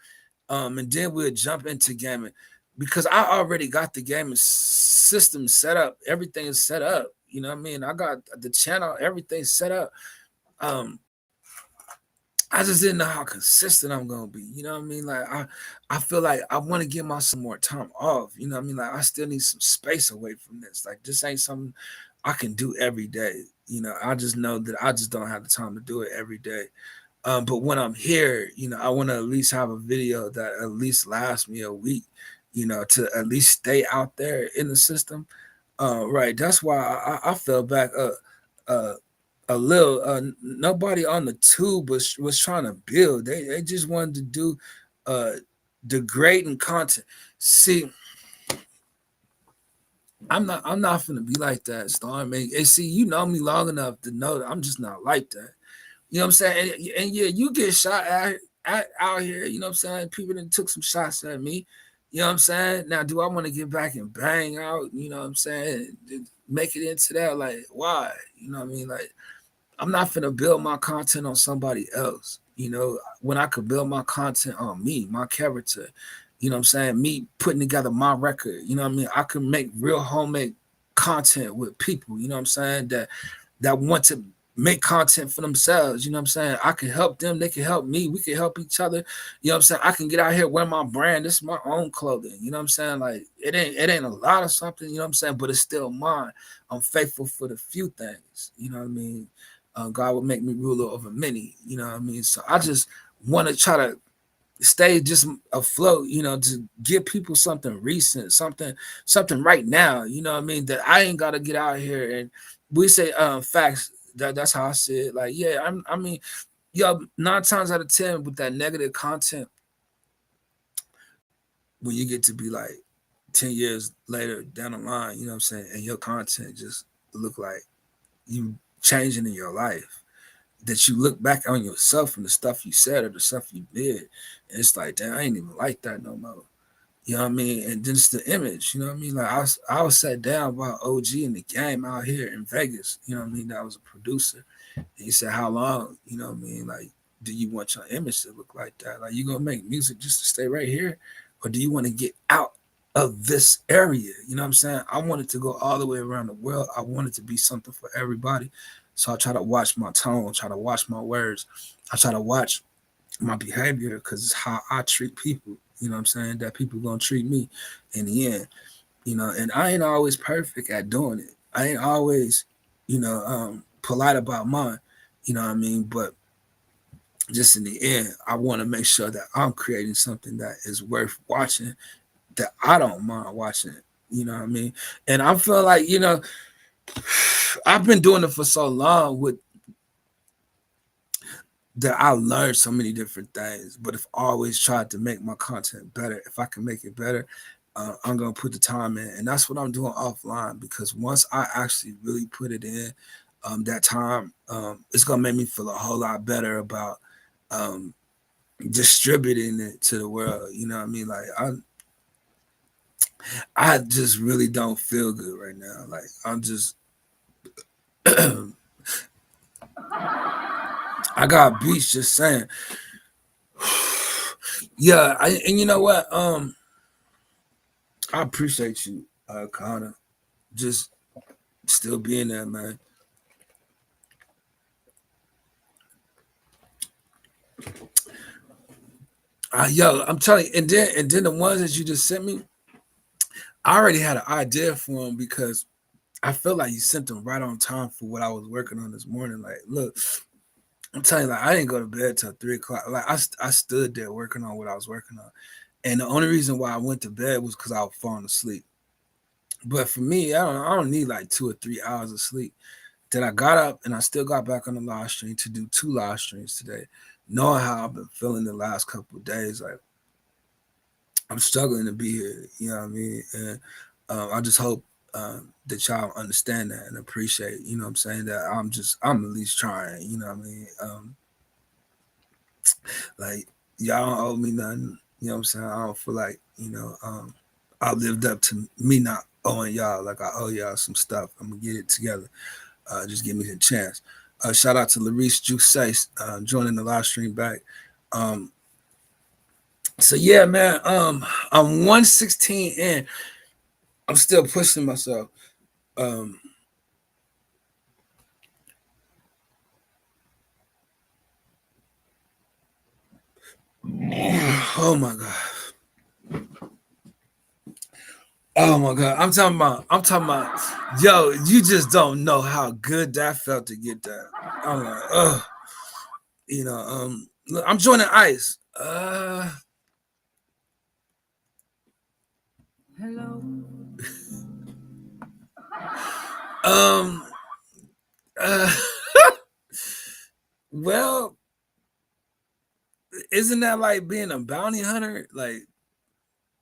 and then we'll jump into gaming because I already got the gaming system set up. Everything is set up. You know what I mean? I got the channel, everything set up. Um, I just didn't know how consistent I'm gonna be. You know what I mean? Like I feel like I want to give myself more time off. You know what I mean? Like I still need some space away from this. Like this ain't something I can do every day. I just know that I just don't have the time to do it every day. But when I'm here, I want to at least have a video that at least lasts me a week, to at least stay out there in the system. Right. That's why I fell back uh, a little. Nobody on the tube was trying to build. They just wanted to do uh, degrading content. See, I'm not gonna be like that, Storm. And see, you know me long enough to know that I'm just not like that. You know what I'm saying? And yeah, you get shot out here. You know what I'm saying? People that took some shots at me. You know what I'm saying? Now, do I want to get back and bang out? You know what I'm saying? Make it into that? Like, why? You know what I mean? Like, I'm not finna build my content on somebody else. When I could build my content on me, my character. You know what I'm saying? Me putting together my record. You know what I mean? I can make real homemade content with people. You know what I'm saying? That want to make content for themselves. You know what I'm saying? I can help them. They can help me. We can help each other. You know what I'm saying? I can get out here, wear my brand. This is my own clothing. You know what I'm saying? Like it ain't a lot of something, you know what I'm saying? But it's still mine. I'm faithful for the few things. You know what I mean? God will make me ruler over many. You know what I mean? So I just want to try to stay just afloat, to give people something recent, something right now, you know what I mean, that I ain't got to get out here and we say facts. That's how I see it. Like, yeah, I mean, yo, 9 times out of 10 with that negative content, when you get to be like 10 years later down the line, you know what I'm saying, and your content just look like you changing in your life. that you look back on yourself and the stuff you said or the stuff you did, and it's like, damn, I ain't even like that no more. You know what I mean? And then it's the image, you know what I mean? Like I was sat down by OG in the game out here in Vegas, you know what I mean? That was a producer. And he said, how long, you know what I mean? Like, do you want your image to look like that? Like, you gonna make music just to stay right here? Or do you want to get out of this area? You know what I'm saying? I wanted to go all the way around the world. I wanted to be something for everybody. So I try to watch my tone, try to watch my words. I try to watch my behavior because it's how I treat people. You know what I'm saying? That people gonna treat me in the end. You know, and I ain't always perfect at doing it. I ain't always, polite about mine. You know what I mean? But just in the end, I want to make sure that I'm creating something that is worth watching, that I don't mind watching. You know what I mean? And I feel like, I've been doing it for so long with that I learned so many different things, but if I always tried to make my content better, if I can make it better, I'm gonna put the time in, and that's what I'm doing offline. Because once I actually really put it in, that time, it's gonna make me feel a whole lot better about um, distributing it to the world. You know what I mean? Like I just really don't feel good right now. Like I'm just, I got beats just saying, yeah. And you know what? I appreciate you, Connor. Just still being there, man. Yo, I'm telling you, and then the ones that you just sent me, I already had an idea for them because I feel like you sent them right on time for what I was working on this morning. Like, look, I'm telling you, like, I didn't go to bed till 3 o'clock. Like, I stood there working on what I was working on, and the only reason why I went to bed was because I was falling asleep. But for me, I don't need like 2 or 3 hours of sleep. Then I got up and I still got back on the live stream to do 2 live streams today, knowing how I've been feeling the last couple of days. Like I'm struggling to be here, you know what I mean? And I just hope that y'all understand that and appreciate, you know what I'm saying, that I'm at least trying, you know what I mean? Like y'all don't owe me nothing, you know what I'm saying? I don't feel like, I lived up to me not owing y'all like I owe y'all some stuff. I'm gonna get it together. Just give me a chance. Shout out to Larice Juice joining the live stream back. Um, so yeah, man. I'm 116 in. I'm still pushing myself. Um, oh my god. Oh my god. I'm talking about, yo, you just don't know how good that felt to get that. I'm like, look, I'm joining ICE. Hello. Um, uh, well, isn't that like being a bounty hunter? Like,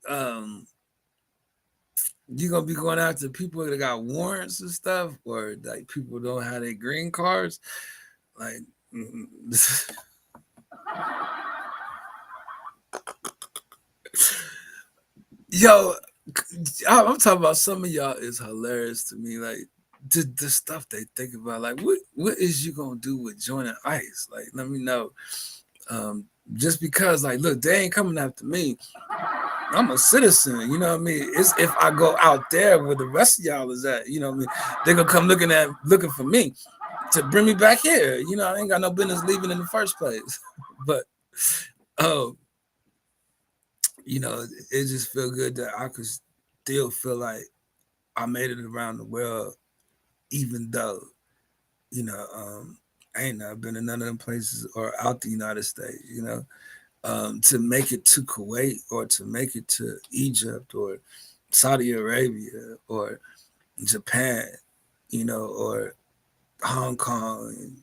um, you gonna be going after people that got warrants and stuff, or like people don't have their green cards. Like, yo, I'm talking about some of y'all is hilarious to me. Like the stuff they think about. Like, what is you gonna do with joining ICE? Like, let me know. Um, just because, like, look, they ain't coming after me. I'm a citizen, you know what I mean? It's if I go out there where the rest of y'all is at, you know what I mean? They're gonna come looking for me to bring me back here. You know, I ain't got no business leaving in the first place. But oh, it just feel good that I could still feel like I made it around the world, even though, I ain't never been in none of them places or out the United States, to make it to Kuwait or to make it to Egypt or Saudi Arabia or Japan, or Hong Kong.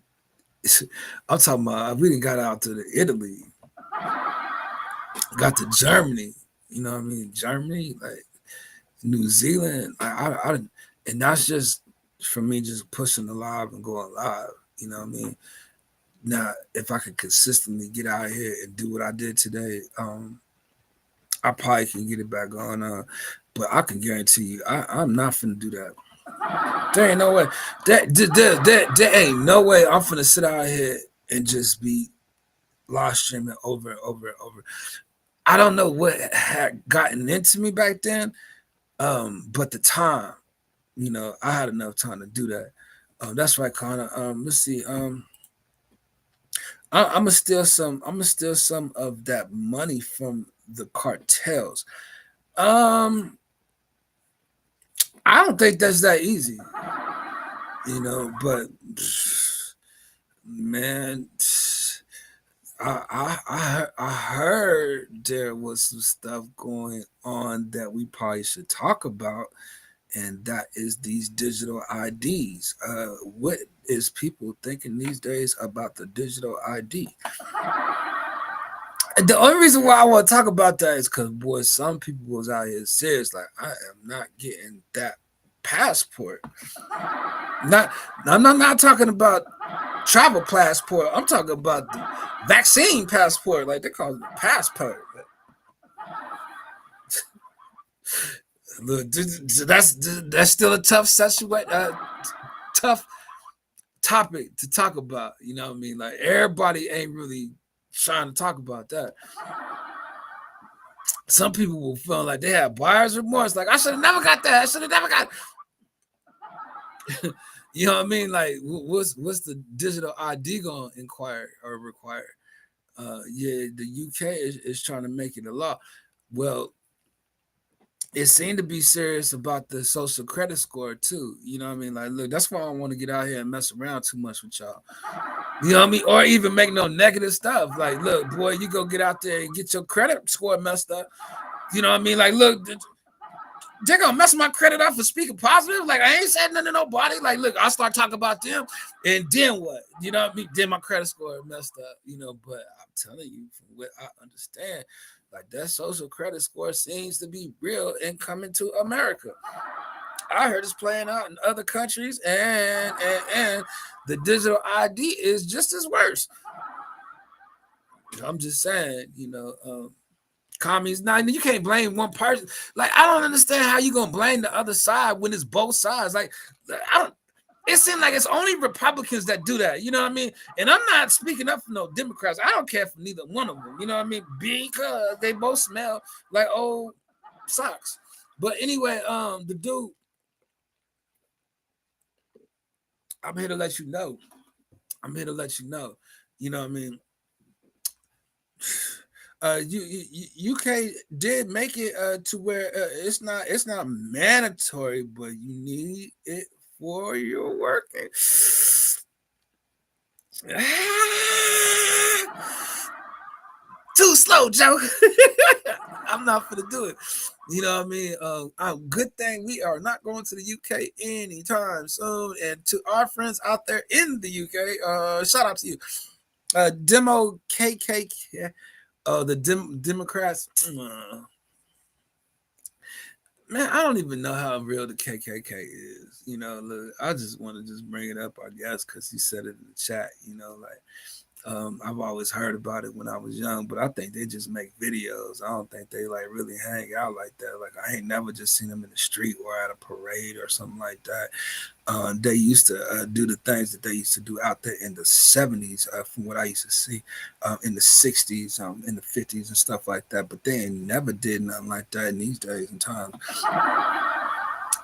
I'm talking about we didn't got out to the Italy, got to Germany. You know what I mean? Germany, like New Zealand. And that's just for me, just pushing the live and going live. You know what I mean? Now, if I could consistently get out here and do what I did today, I probably can get it back on. But I can guarantee you, I'm not finna do that. There ain't no way. There ain't no way I'm finna sit out here and just be live streaming over and over and over. I don't know what had gotten into me back then, but the time, I had enough time to do that. That's right, Connor. Let's see. I'm gonna steal some. I'm gonna steal some of that money from the cartels. Um, I don't think that's that easy, But man, I heard there was some stuff going on that we probably should talk about, and that is these digital IDs. What is people thinking these days about the digital ID? The only reason why I want to talk about that is because, boy, some people was out here serious, like, I am not getting that passport. I'm not talking about travel passport. I'm talking about the vaccine passport, like they call it the passport. Look, that's still a tough situation, tough topic to talk about. You know what I mean? Like everybody ain't really trying to talk about that. Some people will feel like they have buyer's remorse. Like I should have never got that. I should have never got. You know what I mean? Like what's the digital ID gonna inquire or require? Yeah, the UK is trying to make it a law. Well, it seemed to be serious about the social credit score too. You know what I mean? Like, look, that's why I don't want to get out here and mess around too much with y'all. You know what I mean? Or even make no negative stuff. Like, look, boy, you go get out there and get your credit score messed up. You know what I mean? Like, look, they're gonna mess my credit up for speaking positive. Like, I ain't said nothing to nobody. Like, look, I start talking about them, and then what? You know what I mean? Then my credit score messed up. But I'm telling you, from what I understand, like that social credit score seems to be real and coming to America. I heard it's playing out in other countries, and the digital ID is just as worse. I'm just saying, commies. Now you can't blame one person. Like I don't understand how you gonna blame the other side when it's both sides. Like I don't. It seems like it's only Republicans that do that. You know what I mean? And I'm not speaking up for no Democrats. I don't care for neither one of them. You know what I mean? Because they both smell like old socks. But anyway, the dude, I'm here to let you know. I'm here to let you know. You know what I mean? UK did make it to where it's not mandatory, but you need it for your working. Too slow, Joe. I'm not gonna do it. You know what I mean? Good thing we are not going to the UK anytime soon. And to our friends out there in the UK, shout out to you. Demo KKK. The Democrats. Man, I don't even know how real the KKK is. Look, I just want to just bring it up, I guess, because he said it in the chat. I've always heard about it when I was young, but I think they just make videos. I don't think they like really hang out like that. Like I ain't never just seen them in the street or at a parade or something like that. They used to do the things that they used to do out there in the 70s, from what I used to see, in the 60s, in the 50s and stuff like that. But they ain't never did nothing like that in these days and times.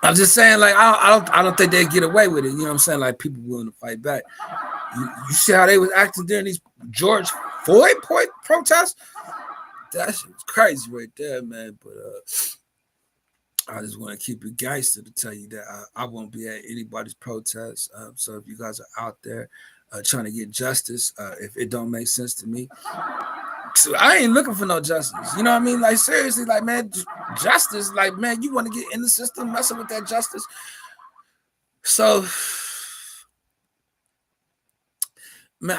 I'm just saying, like I don't think they get away with it. You know what I'm saying? Like people willing to fight back. You see how they was acting during these George Floyd protests? That shit was crazy right there, man. But I just want to keep it gangster to tell you that I won't be at anybody's protest. So if you guys are out there trying to get justice, if it don't make sense to me, so I ain't looking for no justice. You know what I mean? Like seriously, like man, justice. Like man, you want to get in the system, messing with that justice. So. Man,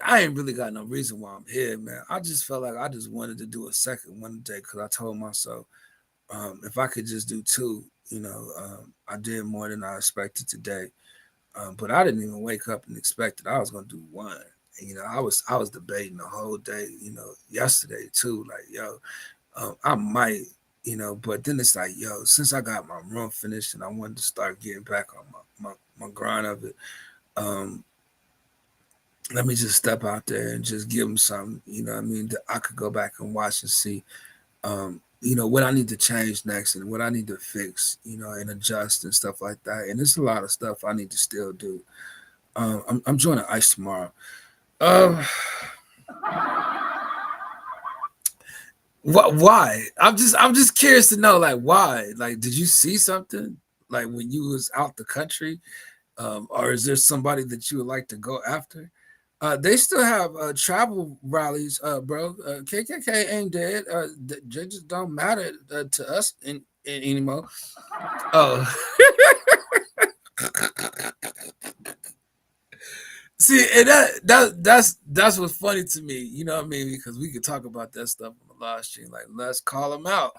I ain't really got no reason why I'm here, man. I just felt like I just wanted to do a second one day because I told myself if I could just do two, I did more than I expected today. But I didn't even wake up and expect that I was going to do one. You know, I was debating the whole day, you know, yesterday too. Like, yo, I might, you know, but then it's like, yo, since I got my run finished and I wanted to start getting back on my grind of it, um, let me just step out there and just give them something, you know what I mean, that I could go back and watch and see, you know, what I need to change next and what I need to fix, you know, and adjust and stuff like that. And there's a lot of stuff I need to still do. I'm joining ICE tomorrow. Um, why? I'm just curious to know, like, why? Like, did you see something like when you was out the country, or is there somebody that you would like to go after? They still have travel rallies, bro. KKK ain't dead. They just don't matter to us anymore. Oh, see, and that's what's funny to me. You know what I mean? Because we could talk about that stuff on the live stream. Like, let's call them out.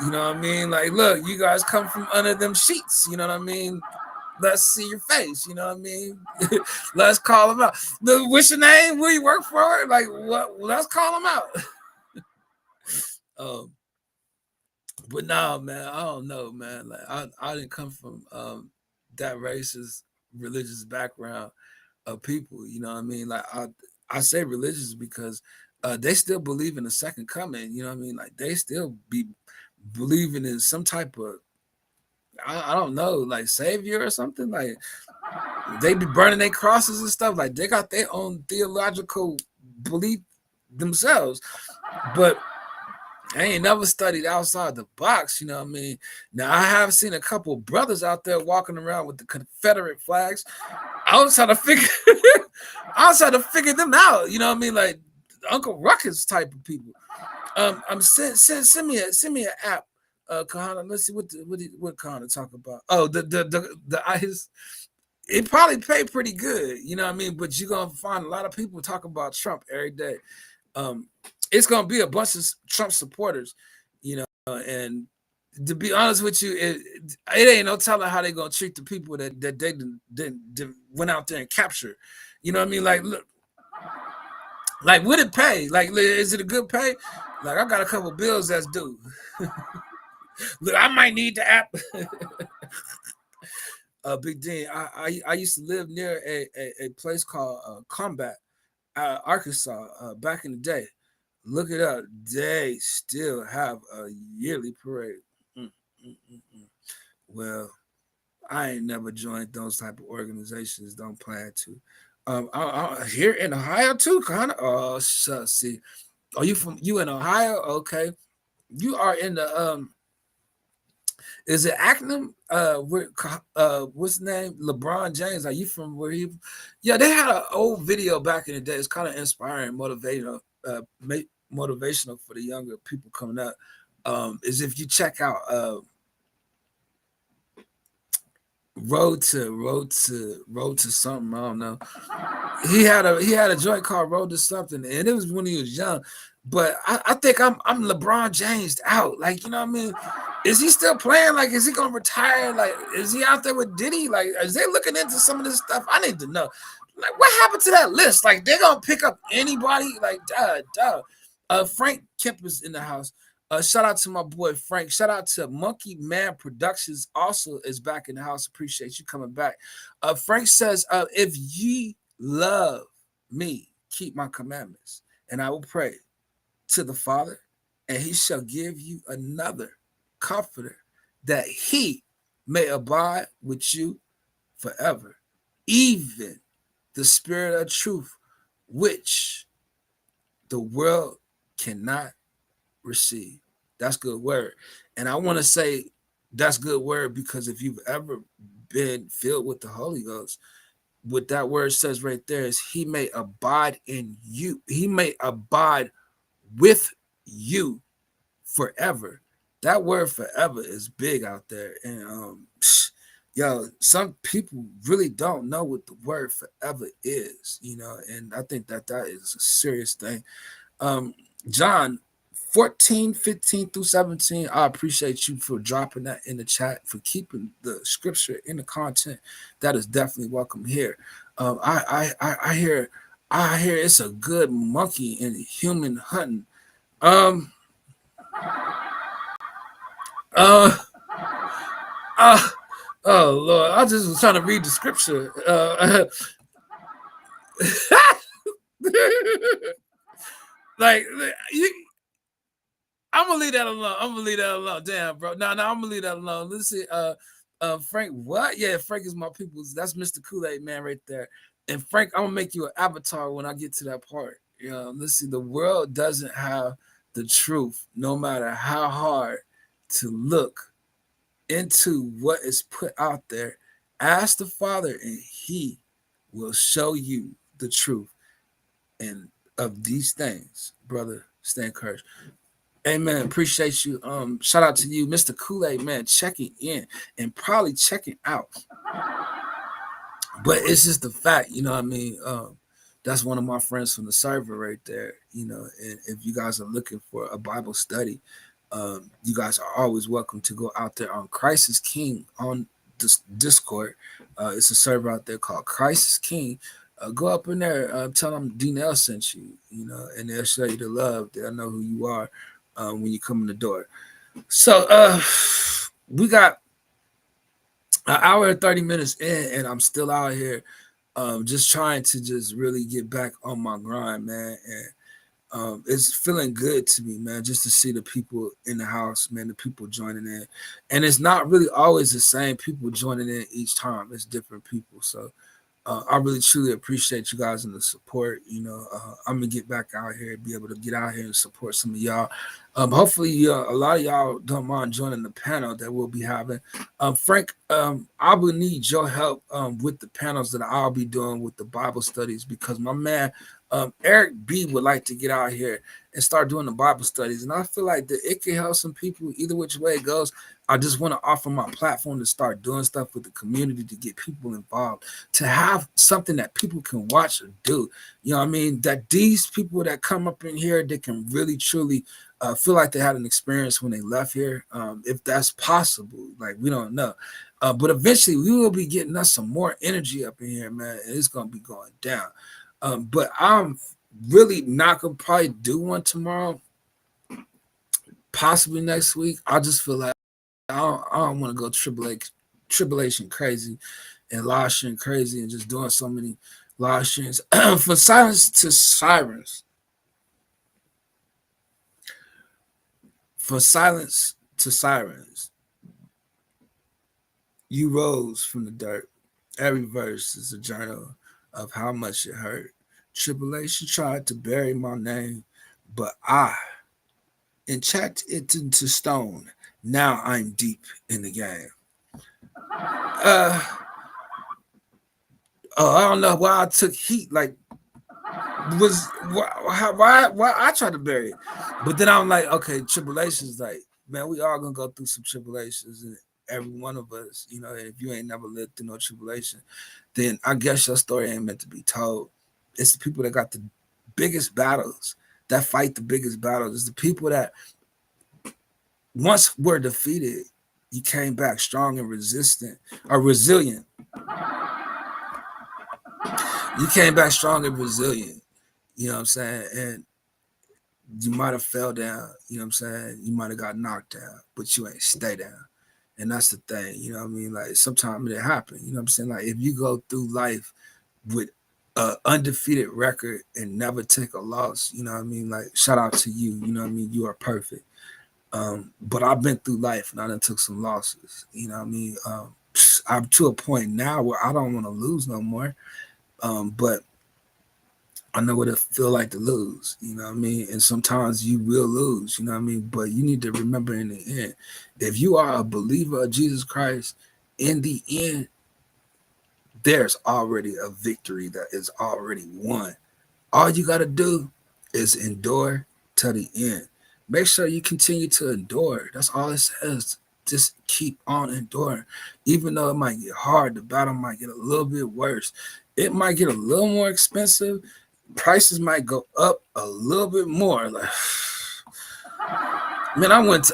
You know what I mean? Like, look, you guys come from under them sheets. You know what I mean? Let's see your face. You know what I mean? Let's call them out. What's your name? Where you work for? Like, what? Let's call them out. um, but nah, man, I don't know, man. Like, I didn't come from that racist religious background of people. You know what I mean? Like, I say religious because they still believe in the second coming. You know what I mean? Like, they still be believing in some type of, I don't know, like savior or something. Like, they be burning their crosses and stuff. Like, they got their own theological belief themselves. But I ain't never studied outside the box, you know what I mean? Now, I have seen a couple brothers out there walking around with the Confederate flags. I was trying to figure I was trying to figure them out, you know what I mean? Like Uncle Ruckus type of people. I'm send me an app, Kahana. Let's see what Kahana talk about. Oh, the ice. It probably pay pretty good, you know what I mean? But you're gonna find a lot of people talking about Trump every day. Um, it's gonna be a bunch of Trump supporters, you know, and to be honest with you, it ain't no telling how they gonna treat the people that they didn't went out there and captured. You know what I mean? Like, look, like, would it pay? Like, is it a good pay? Like, I got a couple bills that's due. Look, I might need the app. Big Dean, I used to live near a place called Combat, Arkansas, back in the day. Look it up. They still have a yearly parade. Mm, mm, mm, mm. Well, I ain't never joined those type of organizations. Don't plan to. Here in Ohio too, kind of. Oh, see. Are you in Ohio? Okay, you are in the Is it Acronym? What's the name? LeBron James. Are you from where he? Yeah, they had an old video back in the day. It's kind of inspiring, motivational for the younger people coming up. Is if you check out Road to something. I don't know. He had a joint called Road to something, and it was when he was young. But I think I'm LeBron James out. Like, you know what I mean? Is he still playing? Like, is he gonna retire? Like, is he out there with Diddy? Like, is they looking into some of this stuff? I need to know. Like, what happened to that list? Like, they're gonna pick up anybody? Like, duh. Frank Kemp is in the house. Shout out to my boy Frank. Shout out to Monkey Man Productions, also is back in the house. Appreciate you coming back. Frank says, if ye love me, keep my commandments, and I will pray to the Father, and he shall give you another comforter, that he may abide with you forever, even the spirit of truth, which the world cannot receive. That's good word. And I want to say that's good word because if you've ever been filled with the Holy Ghost, what that word says right there is he may abide in you. He may abide with you forever. That word forever is big out there. And yo, some people really don't know what the word forever is, you know, and I think that is a serious thing. John 14, 15 through 17. I appreciate you for dropping that in the chat, for keeping the scripture in the content. That is definitely welcome here. I hear I hear it's a good monkey and human hunting. Uh, uh, oh Lord, I just was trying to read the scripture. Like you, I'm gonna leave that alone. I'm gonna leave that alone. Damn, bro. No, I'm gonna leave that alone. Let's see. Frank, what? Yeah, Frank is my people's. That's Mr. Kool-Aid man right there. And Frank, I'm gonna make you an avatar when I get to that part. You know, let's see. The world doesn't have the truth, no matter how hard to look into what is put out there. Ask the Father, and He will show you the truth. And of these things, brother, stay encouraged. Amen. Appreciate you. Shout out to you, Mr. Kool-Aid man, checking in and probably checking out. But it's just the fact, you know what I mean? That's one of my friends from the server right there. You know, and if you guys are looking for a Bible study, you guys are always welcome to go out there on Christ is King on this Discord. It's a server out there called Christ is King. Go up in there, tell them D-Nell sent you, you know, and they'll show you the love. They'll know who you are when you come in the door. So we got an hour and 30 minutes in, and I'm still out here just trying to just really get back on my grind, man. And it's feeling good to me, man, just to see the people in the house, man, the people joining in. And it's not really always the same people joining in each time. It's different people. So I really truly appreciate you guys and the support. You know, I'm gonna get back out here, be able to get out here and support some of y'all. Hopefully, a lot of y'all don't mind joining the panel that we'll be having. Frank, I will need your help with the panels that I'll be doing with the Bible studies because my man Eric B would like to get out here and start doing the Bible studies, and I feel like that it can help some people either which way it goes. I just want to offer my platform to start doing stuff with the community to get people involved, to have something that people can watch or do. You know what I mean? That these people that come up in here, they can really, truly feel like they had an experience when they left here. If that's possible, like we don't know. But eventually we will be getting us some more energy up in here, man. And it's going to be going down. But I'm really not going to probably do one tomorrow, possibly next week. I just feel like I don't want to go tribulation crazy and live stream crazy and just doing so many live streams. For silence to sirens. For silence to sirens. You rose from the dirt. Every verse is a journal of how much it hurt. Tribulation tried to bury my name, but I enchant it into stone. Now I'm deep in the game. I don't know why I took heat. Like, why I tried to bury it, but then I'm like, okay, tribulations. Like, man, we all gonna go through some tribulations, and every one of us, you know. If you ain't never lived through no tribulation, then I guess your story ain't meant to be told. It's the people that got the biggest battles, that fight the biggest battles. It's the people that once were defeated, you came back strong and resistant or resilient. You came back strong and resilient. You know what I'm saying? And you might have fell down. You know what I'm saying? You might have got knocked down, but you ain't stay down. And that's the thing. You know what I mean? Like sometimes it happens. You know what I'm saying? Like if you go through life with an undefeated record and never take a loss, you know what I mean? Like shout out to you. You know what I mean? You are perfect. But I've been through life and I done took some losses. You know what I mean? I'm to a point now where I don't want to lose no more. But I know what it feel like to lose, you know what I mean? And sometimes you will lose, you know what I mean? But you need to remember in the end, if you are a believer of Jesus Christ, in the end, there's already a victory that is already won. All you got to do is endure to the end. Make sure you continue to endure. That's all it says. Just keep on enduring. Even though it might get hard, the battle might get a little bit worse. It might get a little more expensive. Prices might go up a little bit more. Like, man, I went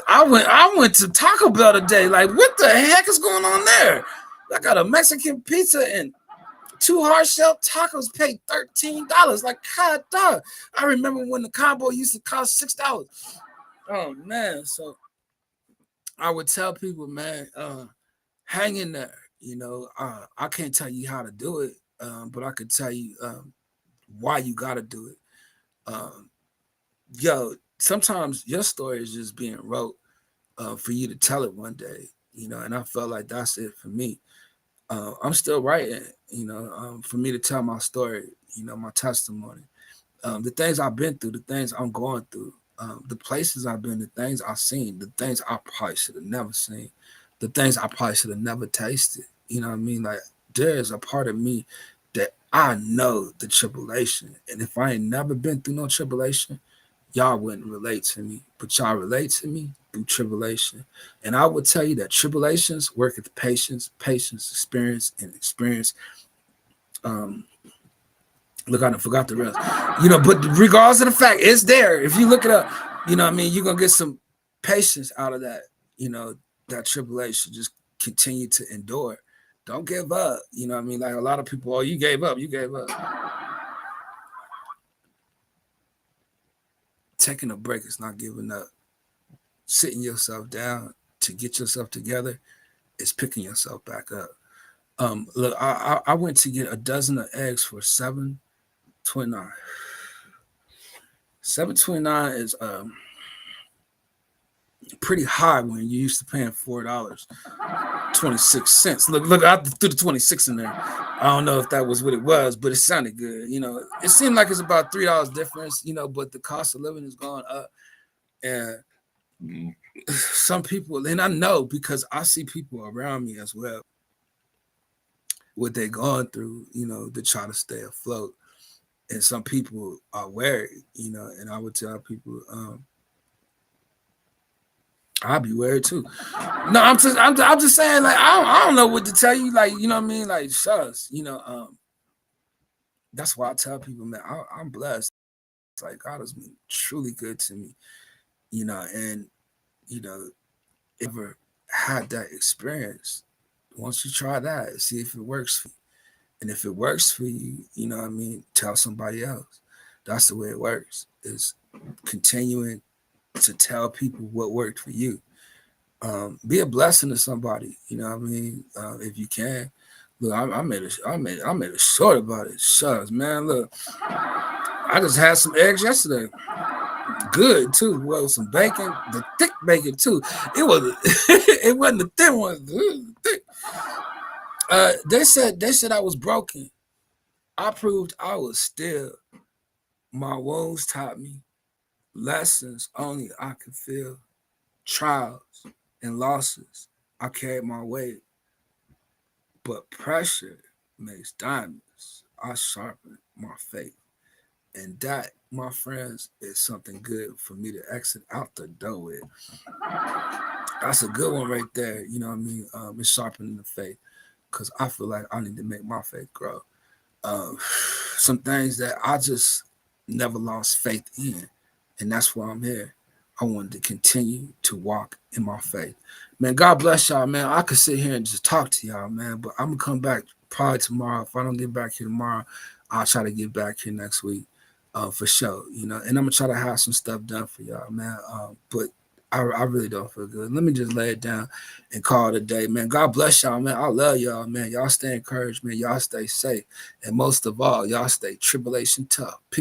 to Taco Bell today. Like, what the heck is going on there? I got a Mexican pizza and 2 hard-shell tacos paid $13. Like, God, dog. I remember when the combo used to cost $6. Oh, man. So I would tell people, man, hang in there. I can't tell you how to do it, but I could tell you why you got to do it. Sometimes your story is just being wrote for you to tell it one day, and I felt like that's it for me. I'm still writing, for me to tell my story, my testimony, the things I've been through, the things I'm going through, the places I've been, the things I've seen, the things I probably should have never seen, the things I probably should have never tasted. You know what I mean? Like, there's a part of me that I know the tribulation. And if I ain't never been through no tribulation, y'all wouldn't relate to me. But y'all relate to me through tribulation. And I would tell you that tribulations work with patience, experience, and experience. Look, I forgot the rest. But regardless of the fact, it's there. If you look it up, you're going to get some patience out of that, that tribulation. Just continue to endure. Don't give up. Like a lot of people, oh, you gave up. Taking a break is not giving up. Sitting yourself down to get yourself together is picking yourself back up. Look, I went to get a dozen of eggs for $7.29. $7.29 is pretty high when you're used to paying $4.26. Look, I threw the 26 in there. I don't know if that was what it was, but it sounded good. It seemed like it's about $3 difference, but the cost of living is going up. And some people, and I know because I see people around me as well, what they're going through, to try to stay afloat. And some people are worried, and I would tell people, I'll be worried too. No, I'm just saying, like, I don't know what to tell you, like, you know what I mean? Like, shucks, that's why I tell people, man, I'm blessed. It's like God has been truly good to me, and ever had that experience, once you try that, see if it works for you. And if it works for you, tell somebody else. That's the way it works, is continuing to tell people what worked for you. Be a blessing to somebody, if you can. Look, I made a short about it. Shucks, man. Look, I just had some eggs yesterday. Good too. Well, some bacon, the thick bacon too. It was it wasn't the thin one. It was thick. They said I was broken. I proved I was still. My wounds taught me lessons only I could feel. Trials and losses, I carried my weight. But pressure makes diamonds. I sharpen my faith. And that, my friends, is something good for me to exit out the door with. That's a good one right there. You know what I mean? It's sharpening the faith, because I feel like I need to make my faith grow. Some things that I just never lost faith in, and that's why I'm here. I wanted to continue to walk in my faith. Man, God bless y'all, man. I could sit here and just talk to y'all, man, but I'm going to come back probably tomorrow. If I don't get back here tomorrow, I'll try to get back here next week for sure, and I'm going to try to have some stuff done for y'all, man. But I really don't feel good. Let me just lay it down and call it a day, man. God bless y'all, man. I love y'all, man. Y'all stay encouraged, man. Y'all stay safe. And most of all, y'all stay tribulation tough. Peace.